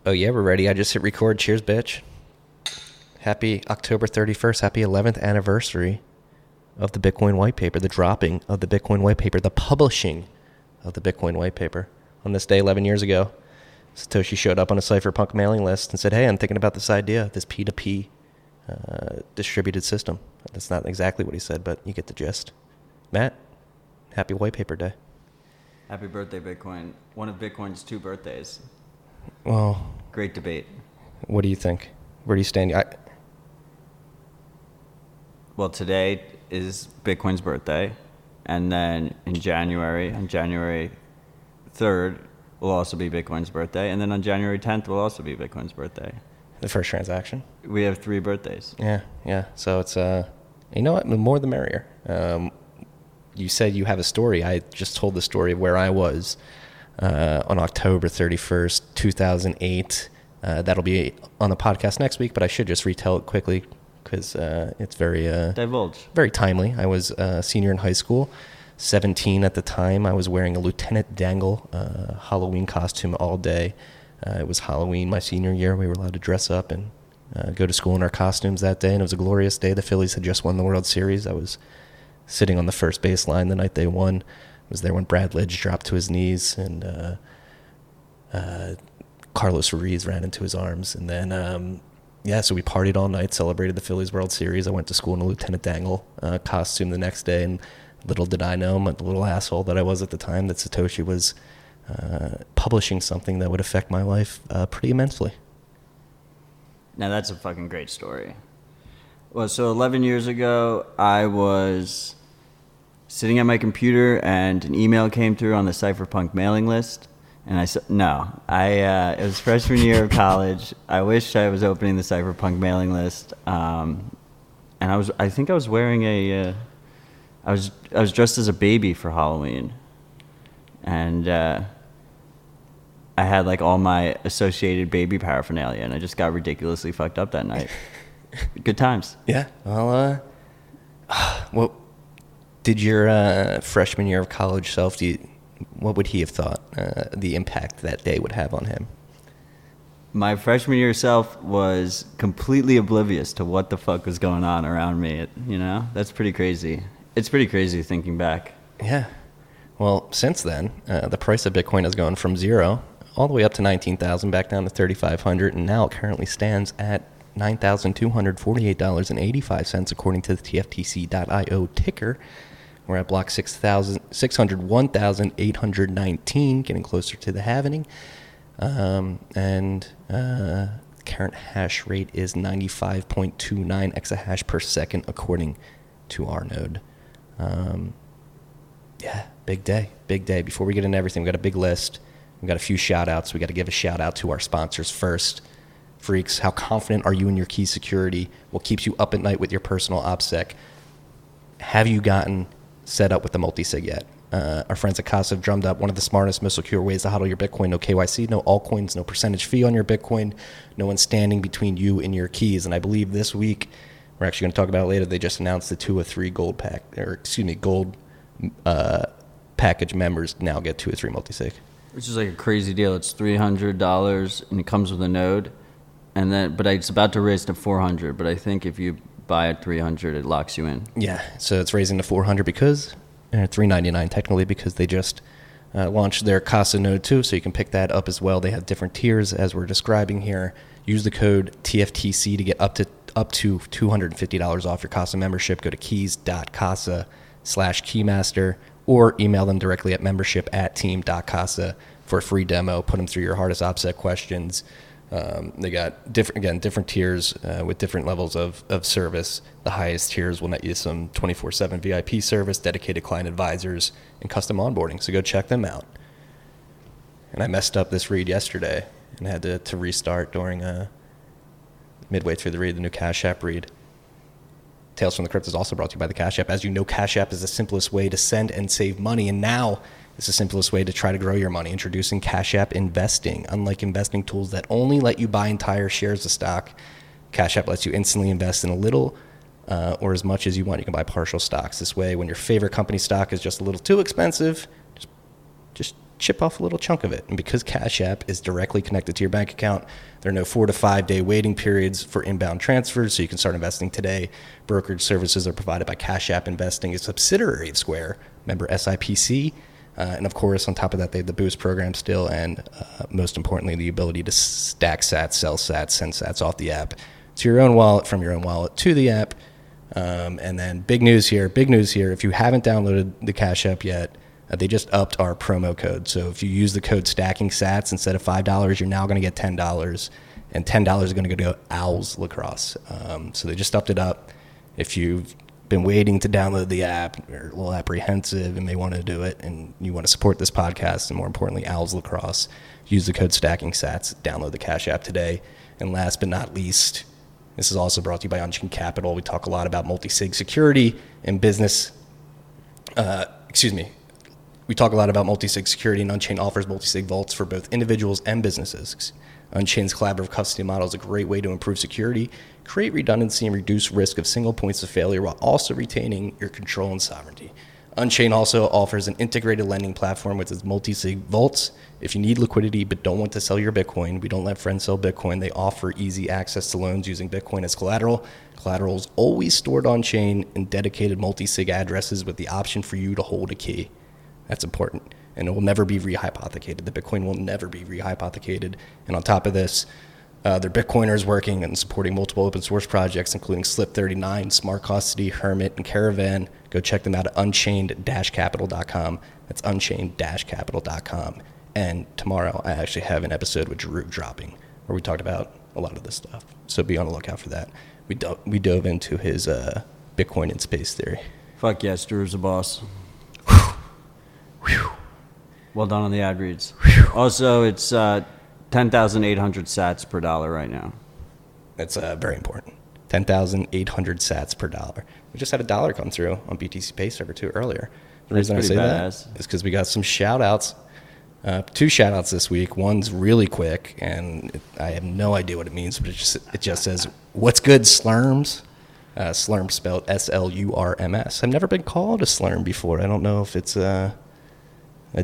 Oh, yeah, we're ready. I just hit record. Cheers, bitch. Happy October 31st. Happy 11th anniversary of the Bitcoin white paper, the dropping of the Bitcoin white paper, the publishing of the Bitcoin white paper. On this day 11 years ago, Satoshi showed up on a cypherpunk mailing list and said, hey, I'm thinking about this idea, this P2P distributed system. That's not exactly what he said, but you get the gist. Matt, happy white paper day. Happy birthday, Bitcoin. One of Bitcoin's 2 birthdays. Well, great debate. What do you think? Where do you stand? Well, today is Bitcoin's birthday, and then on January 3rd will also be Bitcoin's birthday, and then on January 10th will also be Bitcoin's birthday. The first transaction? We have 3 birthdays. Yeah. So it's, you know what? The more the merrier. You said you have a story. I just told the story of where I was on October 31st, 2008. That'll be on the podcast next week, but I should just retell it quickly because it's very divulge. Very timely. I was a senior in high school, 17 at the time. I was wearing a Lieutenant Dangle Halloween costume all day. It was Halloween my senior year. We were allowed to dress up and go to school in our costumes that day, and it was a glorious day. The Phillies had just won the World Series. I was sitting on the first baseline the night they won. I was there when Brad Lidge dropped to his knees, and Carlos Ruiz ran into his arms. And then, so we partied all night, celebrated the Phillies World Series. I went to school in a Lieutenant Dangle costume the next day, and little did I know, the little asshole that I was at the time, that Satoshi was publishing something that would affect my life pretty immensely. Now, that's a fucking great story. Well, so 11 years ago, I was sitting at my computer, and an email came through on the Cypherpunk mailing list. And I said, it was freshman year of college. I wished I was opening the Cypherpunk mailing list. And I think I was wearing I was dressed as a baby for Halloween. And I had like all my associated baby paraphernalia, and I just got ridiculously fucked up that night. Good times. Yeah. Well, what did your freshman year of college self, what would he have thought the impact that day would have on him? My freshman year self was completely oblivious to what the fuck was going on around me. That's pretty crazy. It's pretty crazy thinking back. Yeah. Well, since then, the price of Bitcoin has gone from 0 all the way up to 19,000, back down to 3,500, and now it currently stands at $9,248.85 according to the TFTC.io ticker. We're at block 601,819, getting closer to the halvening. And current hash rate is 95.29 exahash per second according to our node. Big day. Before we get into everything, we got a big list. We got a few shout outs. We got to give a shout out to our sponsors first. Freaks, how confident are you in your key security? What keeps you up at night with your personal OPSEC? Have you gotten set up with the multi-sig yet? Our friends at Casa have drummed up one of the smartest, most secure ways to hodl your Bitcoin. No KYC, no altcoins, no percentage fee on your Bitcoin. No one standing between you and your keys. And I believe this week, we're actually going to talk about it later, they just announced the 2 of 3 gold package members now get 2 of 3 multi-sig. Which is like a crazy deal. It's $300 and it comes with a node. But it's about to raise to $400. But I think if you buy at $300, it locks you in. Yeah, so it's raising to $400 because $399 technically, because they just launched their Casa node too, so you can pick that up as well. They have different tiers as we're describing here. Use the code TFTC to get up to $250 off your Casa membership. Go to keys.casa/keymaster or email them directly at membership@team.casa for a free demo. Put them through your hardest OPSEC questions. They got different tiers with different levels of service. The highest tiers will net you some 24/7 VIP service, dedicated client advisors, and custom onboarding. So go check them out. And I messed up this read yesterday and had to restart during midway through the read, the new Cash App read. Tales from the Crypt is also brought to you by the Cash App. As you know, Cash App is the simplest way to send and save money, and now it's the simplest way to try to grow your money. Introducing Cash App Investing. Unlike investing tools that only let you buy entire shares of stock, Cash App lets you instantly invest in a little or as much as you want. You can buy partial stocks. This way, when your favorite company stock is just a little too expensive, just chip off a little chunk of it. And because Cash App is directly connected to your bank account, there are no 4 to 5 day waiting periods for inbound transfers, so you can start investing today. Brokerage services are provided by Cash App Investing, a subsidiary of Square, member SIPC. And of course, on top of that, they have the Boost program still, and most importantly, the ability to stack sats, sell sats, send sats off the app to your own wallet, from your own wallet to the app. And then big news here. If you haven't downloaded the Cash App yet, they just upped our promo code. So if you use the code Stacking Sats, instead of $5, you're now going to get $10, and $10 is going to go to Owls Lacrosse. So they just upped it up. If you've been waiting to download the app, or a little apprehensive and may want to do it, and you want to support this podcast and more importantly Owls Lacrosse, use the code Stacking Sats, download the Cash App today. And last but not least, this is also brought to you by Unchained Capital. We talk a lot about multi-sig security in business. We talk a lot about multi-sig security, and Unchained offers multi-sig vaults for both individuals and businesses. Unchained's collaborative custody model is a great way to improve security, create redundancy, and reduce risk of single points of failure while also retaining your control and sovereignty. Unchained also offers an integrated lending platform with its multi-sig vaults. If you need liquidity but don't want to sell your Bitcoin, we don't let friends sell Bitcoin. They offer easy access to loans using Bitcoin as collateral. Collateral is always stored on-chain in dedicated multi-sig addresses with the option for you to hold a key. That's important. And it will never be rehypothecated. The Bitcoin will never be rehypothecated. And on top of this, their Bitcoiners working and supporting multiple open source projects, including Slip39, Smart Custody, Hermit, and Caravan. Go check them out at unchained-capital.com. That's unchained-capital.com. And tomorrow, I actually have an episode with Drew dropping where we talked about a lot of this stuff. So be on the lookout for that. We dove into his Bitcoin and space theory. Fuck yes, Drew's the boss. Well done on the ad reads. Also, it's 10,800 sats per dollar right now. That's very important. 10,800 sats per dollar. We just had a dollar come through on BTC Pay Server too earlier. The reason I say that is because we got some shout outs. 2 shout outs this week. One's really quick, and I have no idea what it means, but it just says, "What's good, Slurms?" Slurm spelled SLURMS. I've never been called a slurm before. I don't know if it's a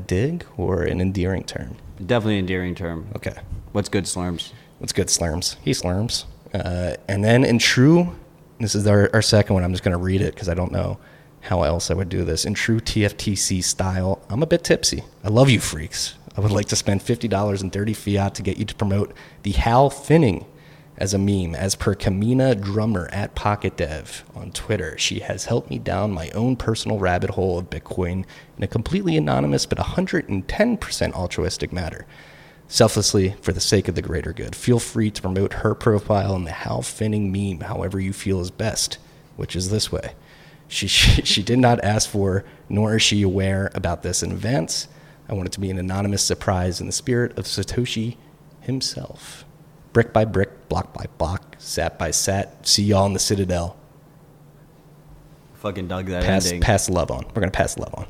dig or an endearing term. Definitely an endearing term. Okay. What's good, Slurms? What's good, Slurms? He slurms. And then in true, this is our second one. I'm just going to read it because I don't know how else I would do this. In true TFTC style, I'm a bit tipsy. I love you freaks. I would like to spend $50 in dirty fiat to get you to promote the Hal Finning as a meme. As per Kamina Drummer at Pocket Dev on Twitter, she has helped me down my own personal rabbit hole of Bitcoin in a completely anonymous but 110% altruistic manner. Selflessly, for the sake of the greater good. Feel free to promote her profile in the Hal Finning meme however you feel is best, which is this way. She did not ask for, nor is she aware about this in advance. I want it to be an anonymous surprise in the spirit of Satoshi himself. Brick by brick, block by block, sat by sat. See y'all in the Citadel. Fucking dug that ending. Pass love on. We're going to pass love on.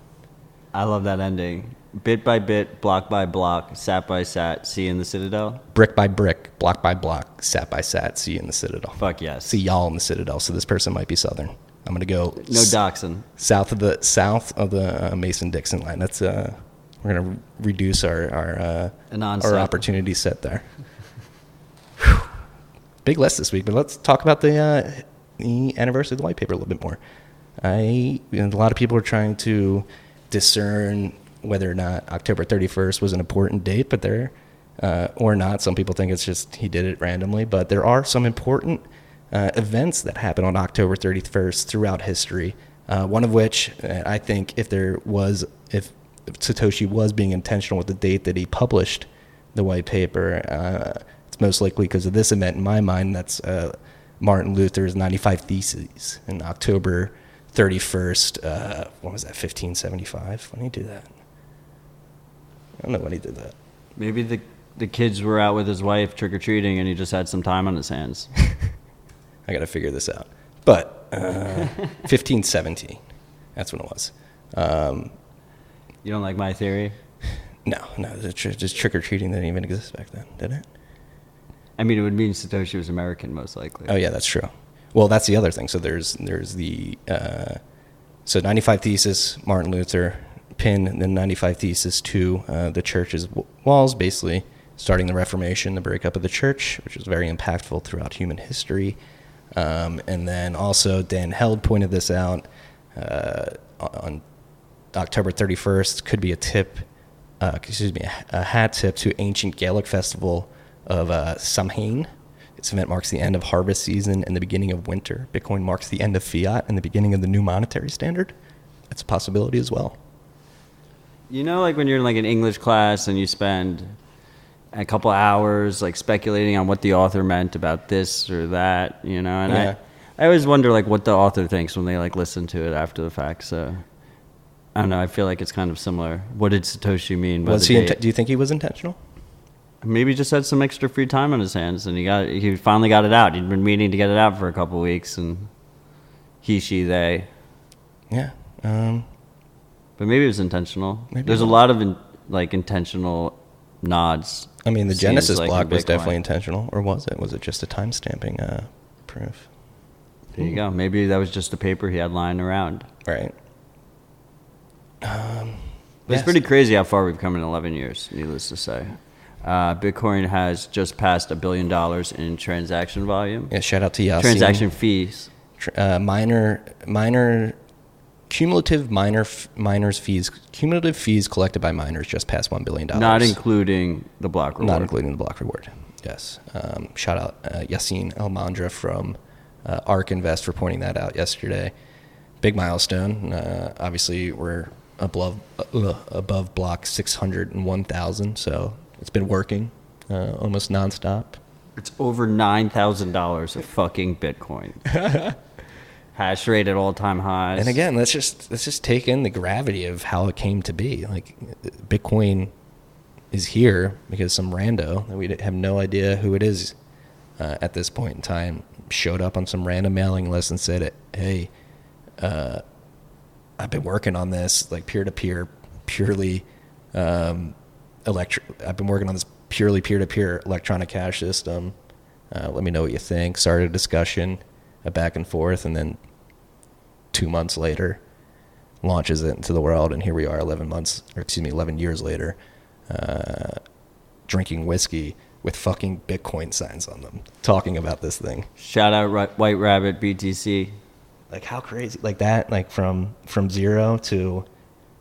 I love that ending. Bit by bit, block by block, sat by sat. See you in the Citadel. Brick by brick, block by block, sat by sat. See you in the Citadel. Fuck yes. See y'all in the Citadel. So this person might be Southern. I'm going to go. No doxing. South of the Mason-Dixon line. That's we're going to reduce our opportunity set there. Big list this week, but let's talk about the anniversary of the white paper a little bit more. A lot of people are trying to discern whether or not October 31st was an important date, but or not. Some people think it's just he did it randomly, but there are some important events that happened on October 31st throughout history. One of which I think if Satoshi was being intentional with the date that he published the white paper, it's most likely because of this event in my mind. That's Martin Luther's 95 Theses in October 31st. What was that, 1575? When did he do that? I don't know when he did that. Maybe the kids were out with his wife trick-or-treating and he just had some time on his hands. I got to figure this out. But 1517, that's when it was. You don't like my theory? No, just trick-or-treating didn't even exist back then, did it? I mean, it would mean Satoshi was American, most likely. Oh, yeah, that's true. Well, that's the other thing. So there's the... So 95 Thesis, Martin Luther pin the 95 Thesis to the church's walls, basically starting the Reformation, the breakup of the church, which was very impactful throughout human history. And then also Dan Held pointed this out on October 31st, could be a hat tip to ancient Gaelic festival of Samhain. This event marks the end of harvest season and the beginning of winter. Bitcoin marks the end of fiat and the beginning of the new monetary standard. That's a possibility as well. You know, like when you're in like an English class and you spend a couple hours like speculating on what the author meant about this or that, you know, and Yeah. I always wonder like what the author thinks when they like listen to it after the fact. So I don't know. I feel like it's kind of similar. What did Satoshi mean by Was the he? date? Do you think he was intentional? Maybe just had some extra free time on his hands, and he finally got it out. He'd been meaning to get it out for a couple weeks, and he, she, they. Yeah. But maybe it was intentional. Maybe There's it a was. lot of like intentional nods. I mean, the Seems Genesis like block in was Bitcoin. definitely intentional, or was it? Was it just a time stamping proof? There you go. Maybe that was just a paper he had lying around. Right. It's pretty crazy how far we've come in 11 years, needless to say. Bitcoin has just passed $1 billion in transaction volume. Yeah. Shout out to Yasin. Transaction fees. Miners fees. Cumulative fees collected by miners just passed $1 billion. Not including the block reward. Not including the block reward. Yes. Shout out Yasin Almandra from ARK Invest for pointing that out yesterday. Big milestone. Obviously, we're above block 601,000, so it's been working almost nonstop. It's over $9,000 of fucking Bitcoin. Hash rate at all-time highs. And again, let's just take in the gravity of how it came to be. Like, Bitcoin is here because some rando that we have no idea who it is at this point in time showed up on some random mailing list and said, "Hey, I've been working on this like peer-to-peer, purely I've been working on this purely peer-to-peer electronic cash system. Let me know what you think." Started a discussion, a back and forth, and then 2 months later launches it into the world, and here we are 11 years later, drinking whiskey with fucking Bitcoin signs on them, talking about this thing. Shout out White Rabbit BTC. Like, how crazy, like that, like from zero to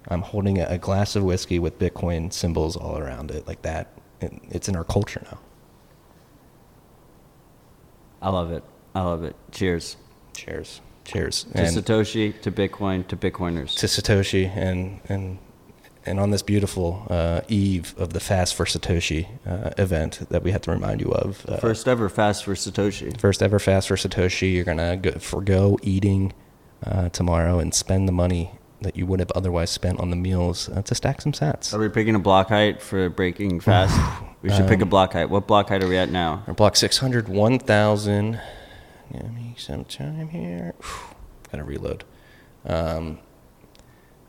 I'm holding a glass of whiskey with Bitcoin symbols all around it, like that. It's in our culture now. I love it. Cheers. Cheers. To And Satoshi, to Bitcoin, to Bitcoiners. to Satoshi, and on this beautiful eve of the Fast for Satoshi event that we had to remind you of. First ever fast for Satoshi. First ever Fast for Satoshi. You're going to forgo eating tomorrow and spend the money that you would have otherwise spent on the meals to stack some sats. Are we picking a block height for breaking fast? We should pick a block height. What block height are we at now? Our block 600, 1,000. Give me some time here. Gotta reload. I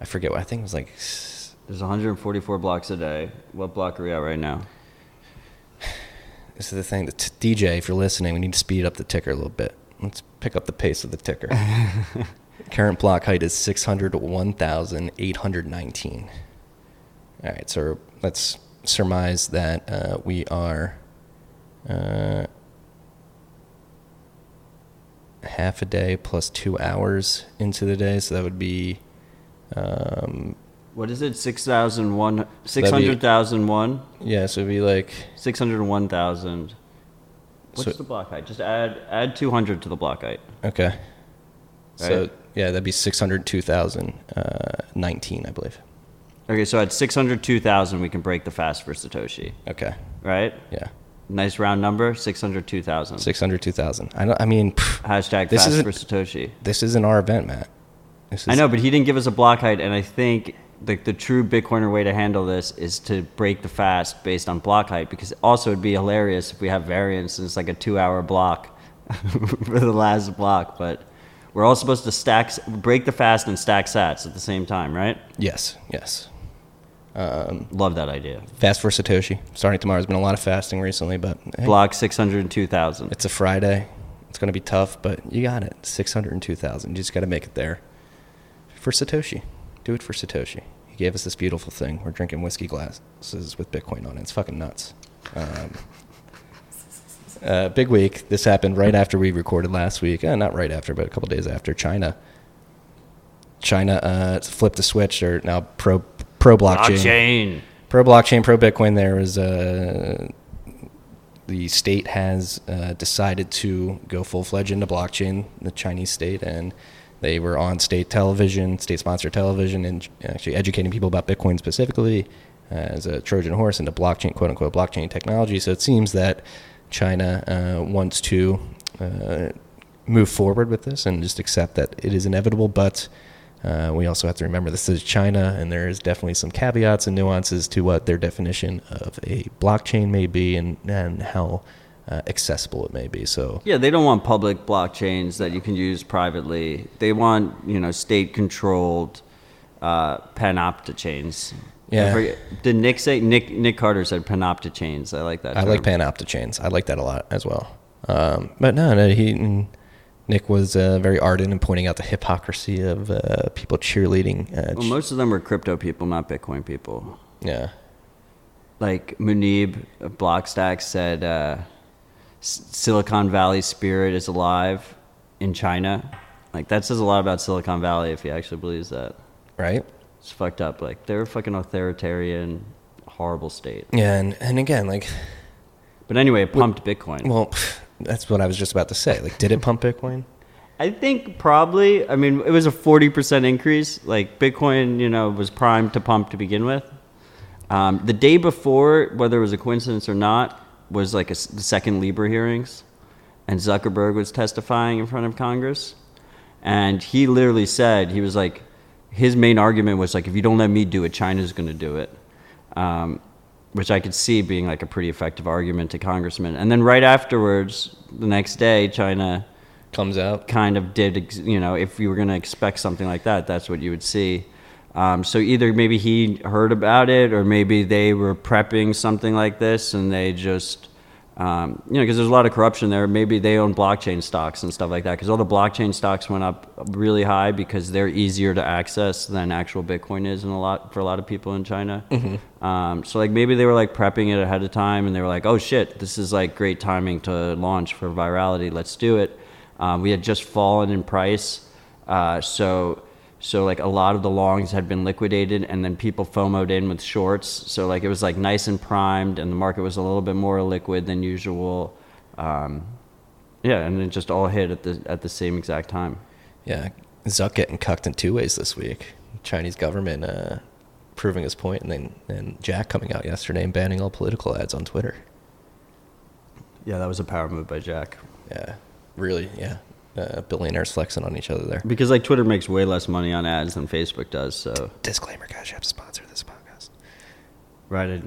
forget what, I think it was like... There's 144 blocks a day. What block are we at right now? This is the thing. DJ, if you're listening, we need to speed up the ticker a little bit. Let's pick up the pace of the ticker. Current block height is 601,819. All right, so let's surmise that we are half a day plus 2 hours into the day, so that would be... What is it? 6,001? 600,001? Yeah, so it'd be like... 601,000. What's So- the block height? Just add 200 to the block height. Okay. So, Right? yeah, that'd be 602,019, I believe. Okay, so at 602,000, we can break the fast for Satoshi, Okay. right? Yeah. Nice round number, 602,000. 602,000. I mean, Hashtag This fast isn't- for Satoshi. this isn't our event, Matt. This is, I know, but he didn't give us a block height, and I think the true Bitcoiner way to handle this is to break the fast based on block height, because also it'd be hilarious if we have variance and it's like a 2-hour block for the last block, but we're all supposed to break the fast and stack sats at the same time, right? Yes. Love that idea. Fast for Satoshi. Starting tomorrow. There's been a lot of fasting recently, but hey, Block 602,000. it's a Friday. It's going to be tough, but you got it. 602,000. You just got to make it there. For Satoshi. Do it for Satoshi. He gave us this beautiful thing. We're drinking whiskey glasses with Bitcoin on it. It's fucking nuts. Big week. This happened right after we recorded last week. Not right after, but a couple days after. China flipped the switch. They're now pro blockchain. Pro blockchain, pro Bitcoin. There was the state has decided to go full-fledged into blockchain, the Chinese state, and they were on state television, state-sponsored television, and actually educating people about Bitcoin specifically as a Trojan horse into blockchain, quote-unquote, blockchain technology. So it seems that China wants to move forward with this and just accept that it is inevitable, but we also have to remember this is China, and there is definitely some caveats and nuances to what their definition of a blockchain may be and how accessible it may be. So yeah, they don't want public blockchains that you can use privately. They want, state-controlled panopta chains. Yeah. Did Nick say? Nick Carter said panopta chains. I like that term. I like panopta chains. I like that a lot as well. But no, Nick was very ardent in pointing out the hypocrisy of people cheerleading. Well, most of them were crypto people, not Bitcoin people. Yeah. Like Munib of Blockstack said, Silicon Valley spirit is alive in China. Like, that says a lot about Silicon Valley if he actually believes that. Right. It's fucked up. Like, they're a fucking authoritarian, horrible state. Yeah, and again, like... But anyway, it pumped Bitcoin. Well, that's what I was just about to say. Like, did it pump Bitcoin? I think probably. I mean, it was a 40% increase. Like, Bitcoin, was primed to pump to begin with. The day before, whether it was a coincidence or not, was like the second Libra hearings. And Zuckerberg was testifying in front of Congress. And he literally said, he was like, his main argument was like, if you don't let me do it, China's going to do it. Which I could see being like a pretty effective argument to congressmen. And then right afterwards, the next day, China comes out. Kind of did, if you were going to expect something like that, that's what you would see. So either maybe he heard about it, or maybe they were prepping something like this and they just, because there's a lot of corruption there. Maybe they own blockchain stocks and stuff like that, because all the blockchain stocks went up really high because they're easier to access than actual Bitcoin is for a lot of people in China. Mm-hmm. So like maybe they were like prepping it ahead of time and they were like, oh shit, this is like great timing to launch for virality. Let's do it. We had just fallen in price. So like a lot of the longs had been liquidated, and then people FOMO'd in with shorts. So like it was like nice and primed, and the market was a little bit more liquid than usual. And it just all hit at the same exact time. Yeah, Zuck getting cucked in two ways this week. Chinese government proving his point, and then Jack coming out yesterday and banning all political ads on Twitter. Yeah, that was a power move by Jack. Yeah, really, yeah. Billionaires flexing on each other there. Because like Twitter makes way less money on ads than Facebook does. So disclaimer, guys, you have to sponsor this podcast. Right.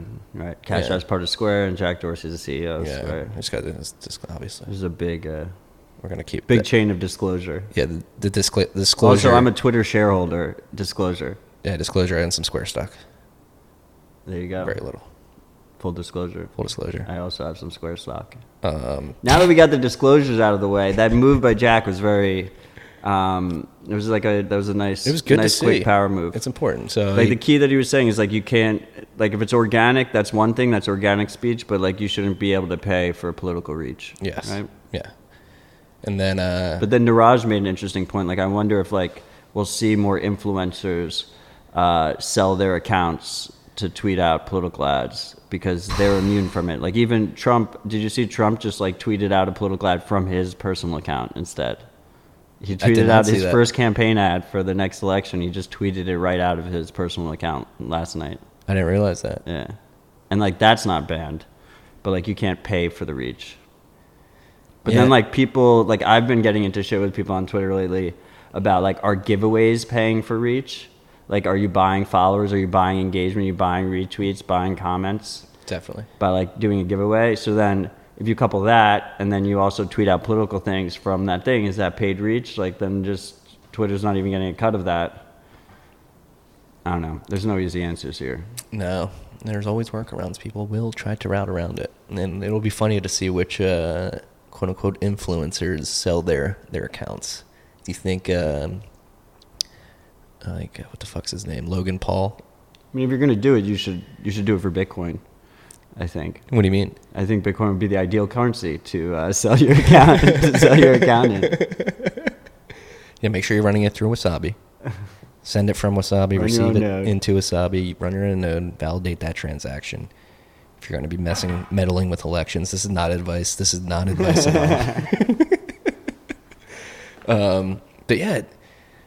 Cash App's part of Square, and Jack Dorsey's the CEO of Square. Yeah, just got this. Obviously, there's a big. We're gonna keep big chain of disclosure. Yeah, the disclosure. Also, I'm a Twitter shareholder. Disclosure. Yeah, disclosure and some Square stock. There you go. Very little. Full disclosure. I also have some Square stock. Now that we got the disclosures out of the way, that move by Jack was very. It was a nice. It was good nice, to quick see. Power move. It's important. So like the key that he was saying is like you can't if it's organic, that's one thing. That's organic speech, but like you shouldn't be able to pay for political reach. Yes. Right. Yeah. And then. But then Niraj made an interesting point. Like I wonder if like we'll see more influencers sell their accounts to tweet out political ads because they're immune from it. Like even Trump, did you see Trump just like tweeted out a political ad from his personal account instead? He tweeted out his first campaign ad for the next election. He just tweeted it right out of his personal account last night. I didn't realize that. Yeah. And like that's not banned, but like you can't pay for the reach. But then like people, like I've been getting into shit with people on Twitter lately about like are giveaways paying for reach? Like, are you buying followers? Are you buying engagement? Are you buying retweets, buying comments? Definitely. By, like, doing a giveaway. So then if you couple that and then you also tweet out political things from that thing, is that paid reach? Like, then just Twitter's not even getting a cut of that. I don't know. There's no easy answers here. No. There's always workarounds. People will try to route around it. And it'll be funny to see which, quote-unquote, influencers sell their accounts. Do you think... what the fuck's his name? Logan Paul mean, if you're going to do it, you should do it for Bitcoin, I think. What do you mean? I think Bitcoin would be the ideal currency to sell your account to sell your account in. Yeah, make sure you're running it through Wasabi. Send it from Wasabi, receive it into Wasabi, run your own node, validate that transaction. If you're going to be meddling with elections, this is not advice. This is not advice at all. But yeah,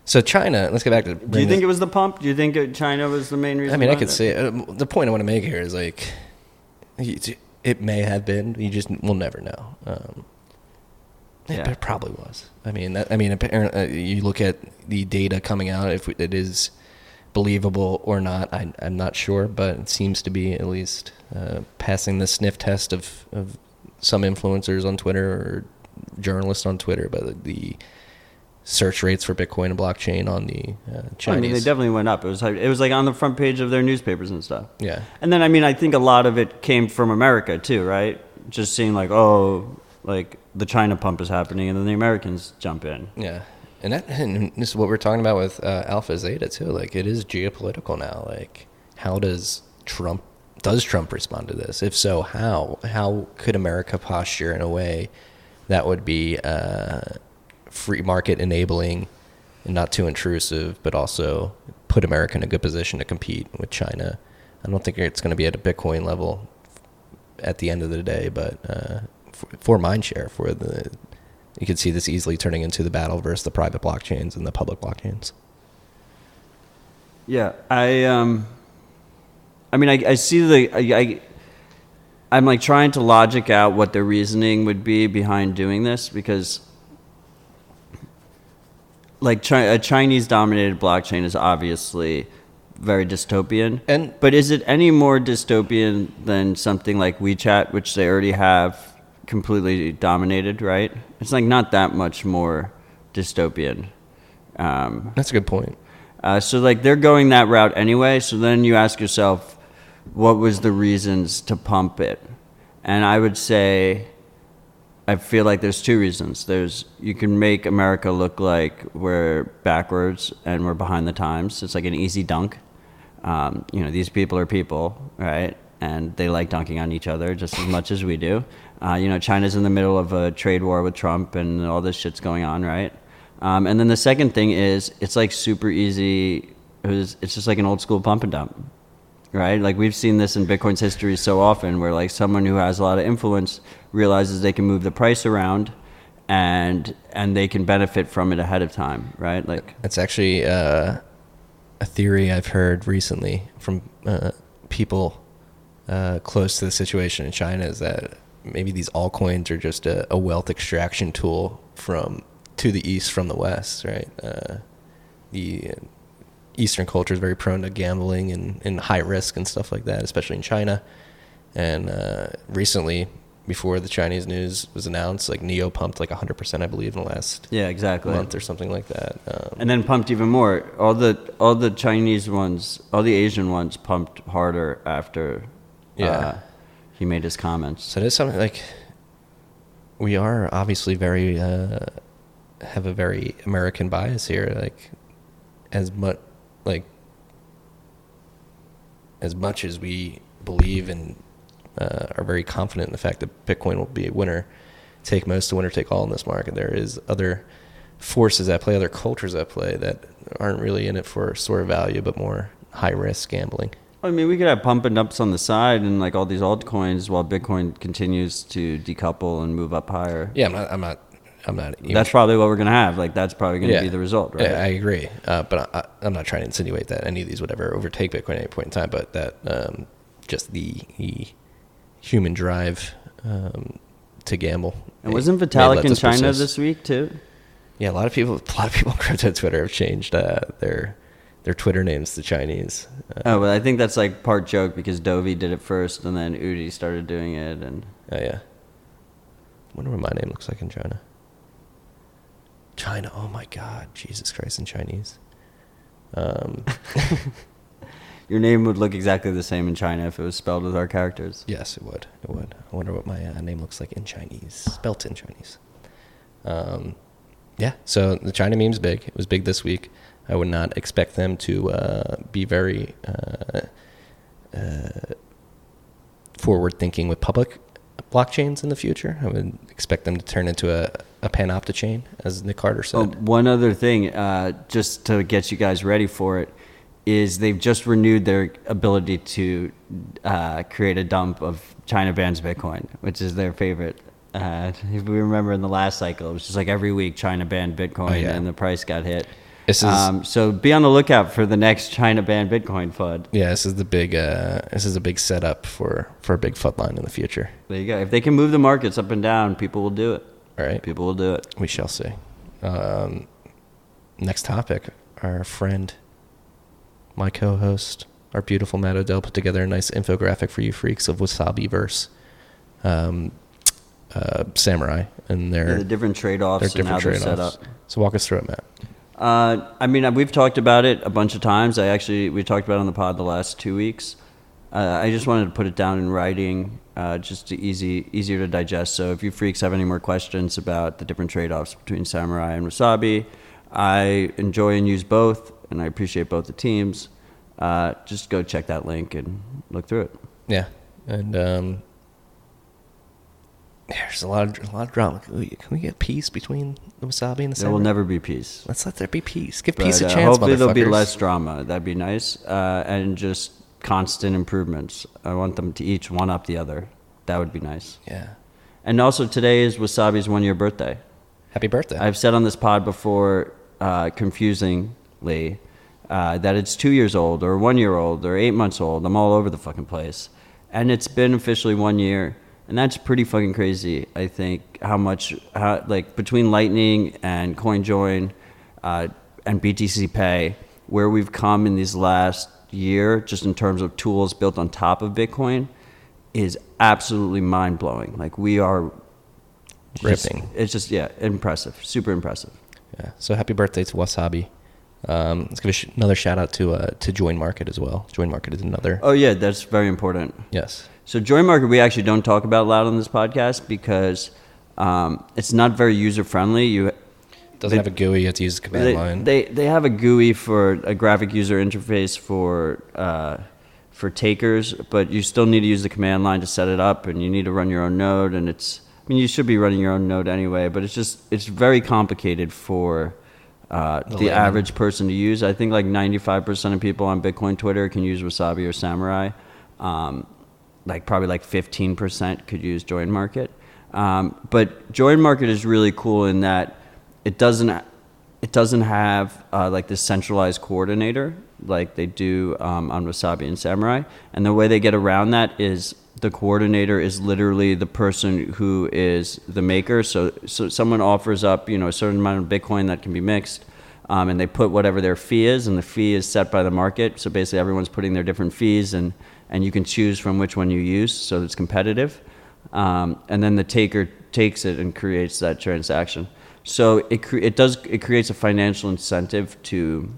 so China, let's get back to... Do you think it was the pump? Do you think China was the main reason? I mean, I could say... the point I want to make here is, like, it may have been. We'll never know. It probably was. Apparently, you look at the data coming out, if it is believable or not, I'm not sure, but it seems to be at least passing the sniff test of some influencers on Twitter or journalists on Twitter, but the search rates for Bitcoin and blockchain on the Chinese. I mean, they definitely went up. It was like on the front page of their newspapers and stuff. Yeah. And then, I mean, I think a lot of it came from America too, right? Just seeing like, oh, like the China pump is happening, and then the Americans jump in. Yeah. And this is what we're talking about with Alpha Zeta too. Like, it is geopolitical now. Like, how does Trump respond to this? If so, how? How could America posture in a way that would be free market enabling and not too intrusive, but also put America in a good position to compete with China? I don't think it's going to be at a Bitcoin level at the end of the day, but for mindshare, you could see this easily turning into the battle versus the private blockchains and the public blockchains. Yeah, I see I'm like trying to logic out what the reasoning would be behind doing this, because like a Chinese dominated blockchain is obviously very dystopian. But is it any more dystopian than something like WeChat, which they already have completely dominated, right? It's like not that much more dystopian. That's a good point. So like they're going that route anyway. So then you ask yourself, what was the reasons to pump it? And I would say, I feel like there's two reasons. You can make America look like we're backwards and we're behind the times. It's like an easy dunk. These people are people, right? And they like dunking on each other just as much as we do. China's in the middle of a trade war with Trump and all this shit's going on, right? And then the second thing is, it's like super easy. It's just like an old school pump and dump, right? Like we've seen this in Bitcoin's history so often, where like someone who has a lot of influence realizes they can move the price around and they can benefit from it ahead of time, right? Like that's actually a theory I've heard recently from people close to the situation in China, is that maybe these altcoins are just a wealth extraction tool to the east from the west, right? The Eastern culture is very prone to gambling and high risk and stuff like that, especially in China. And recently, before the Chinese news was announced, like Neo pumped like 100%, I believe, in the last month or something like that. And then pumped even more. All the Chinese ones, all the Asian ones pumped harder after he made his comments. So there's something like, we are obviously very have a very American bias here. Like as much as we believe and are very confident in the fact that Bitcoin will be a winner take all in this market, there is other forces at play, other cultures at play that aren't really in it for store of value, but more high risk gambling. I mean, we could have pump and dumps on the side and like all these altcoins while Bitcoin continues to decouple and move up higher. Yeah, I'm not. That's probably what we're gonna have. Like that's probably gonna be the result, right? Yeah, I agree. But I'm not trying to insinuate that any of these would ever overtake Bitcoin at any point in time. But that just the human drive to gamble. And wasn't Vitalik in China this week too? Yeah, a lot of people on crypto Twitter have changed their Twitter names to Chinese. Well, I think that's like part joke because Dovey did it first, and then Udi started doing it, and oh yeah. I wonder what my name looks like in China. China, oh my God, Jesus Christ, in Chinese. Your name would look exactly the same in China if it was spelled with our characters. Yes, it would. I wonder what my name looks like in Chinese, spelt in Chinese. Yeah, so the China meme's big. It was big this week. I would not expect them to be very forward thinking with public blockchains in the future. I would expect them to turn into a panopta chain, as Nick Carter said. Oh, one other thing, just to get you guys ready for it, is they've just renewed their ability to create a dump of China bans Bitcoin, which is their favorite. If we remember in the last cycle, it was just like every week China banned Bitcoin and the price got hit. So be on the lookout for the next China banned Bitcoin FUD. Yeah, this is a big setup for a big FUD line in the future. There you go. If they can move the markets up and down, people will do it. All right. People will do it. We shall see. Next topic, our friend, my co-host, our beautiful Matt Odell put together a nice infographic for you freaks of Wasabi verse Samurai and the different trade-offs and how they're set up. So walk us through it, Matt. I mean, we've talked about it a bunch of times. We talked about it on the pod the last 2 weeks. I just wanted to put it down in writing, just easier to digest. So if you freaks have any more questions about the different trade-offs between Samurai and Wasabi, I enjoy and use both, and I appreciate both the teams. Just go check that link and look through it. Yeah, and there's a lot of drama. Can we get peace between the Wasabi and the Samurai? There will never be peace. Let's let there be peace. Give peace a chance, hopefully there'll be motherfuckers. less drama. That'd be nice. And just constant improvements. I want them to each one up the other. That would be nice. Yeah. And also today is Wasabi's 1-year birthday. Happy birthday. I've said on this pod before, confusingly, that it's 2 years old or 1 year old or 8 months old. I'm all over the fucking place. And it's been officially 1 year. And that's pretty fucking crazy, I think, how between Lightning and CoinJoin and BTC Pay, where we've come in these last year, just in terms of tools built on top of Bitcoin, is absolutely mind-blowing. Like, we are ripping. It's just, impressive, super impressive. Yeah. So happy birthday to Wasabi. Let's give another shout out to Join Market as well. Join Market is another. Oh yeah, that's very important. Yes. So Join Market we actually don't talk about loud on this podcast because it's not very user friendly. Doesn't have a GUI. You have to use the command line. They have a GUI for a graphic user interface for takers, but you still need to use the command line to set it up, and you need to run your own node. And you should be running your own node anyway, but it's very complicated for the average person to use. I think like 95% of people on Bitcoin Twitter can use Wasabi or Samurai. Probably 15% could use Join Market. But Join Market is really cool in that it doesn't have this centralized coordinator like they do on Wasabi and Samurai. And the way they get around that is the coordinator is literally the person who is the maker. So someone offers up, a certain amount of Bitcoin that can be mixed, and they put whatever their fee is, and the fee is set by the market. So basically everyone's putting their different fees, and you can choose from which one you use, so it's competitive. And then the taker takes it and creates that transaction. So it creates a financial incentive to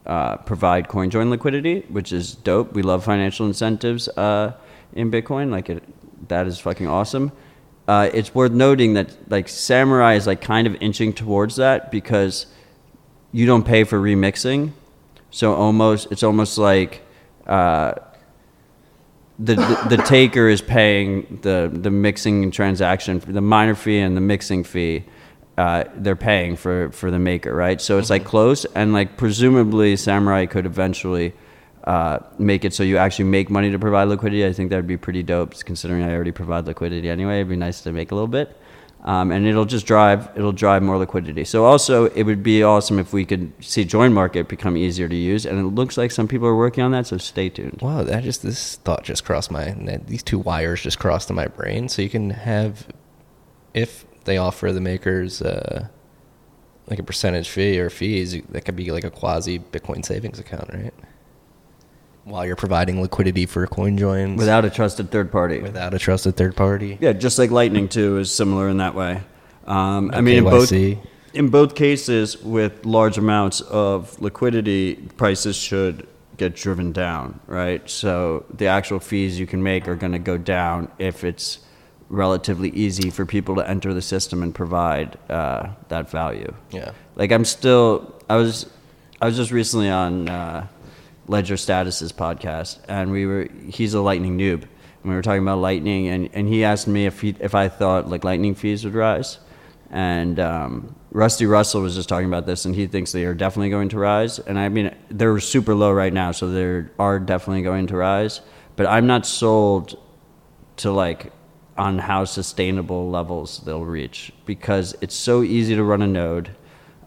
provide CoinJoin liquidity, which is dope. We love financial incentives in Bitcoin. That is fucking awesome. It's worth noting that Samurai is kind of inching towards that because you don't pay for remixing. So it's almost like the taker is paying the mixing transaction, the miner fee and the mixing fee. They're paying for the maker, right? So it's close, and presumably Samurai could eventually make it so you actually make money to provide liquidity. I think that would be pretty dope, considering I already provide liquidity anyway. It'd be nice to make a little bit, and it'll drive more liquidity. So also it would be awesome if we could see Join Market become easier to use, and it looks like some people are working on that. So stay tuned. Wow, this thought just crossed these two wires just crossed in my brain. So you can have, if they offer the makers a percentage fee or fees, that could be like a quasi Bitcoin savings account, right? While you're providing liquidity for CoinJoins. Without a trusted third party. Yeah, just like Lightning too is similar in that way. In both cases with large amounts of liquidity, prices should get driven down, right? So the actual fees you can make are going to go down if it's relatively easy for people to enter the system and provide that value. Yeah. I was just recently on Ledger Status's podcast, and he's a Lightning noob, and we were talking about Lightning, and he asked me if I thought like Lightning fees would rise, and Rusty Russell was just talking about this, and he thinks they are definitely going to rise, and I mean they're super low right now, so they are definitely going to rise, but I'm not sold to like on how sustainable levels they'll reach, because it's so easy to run a node.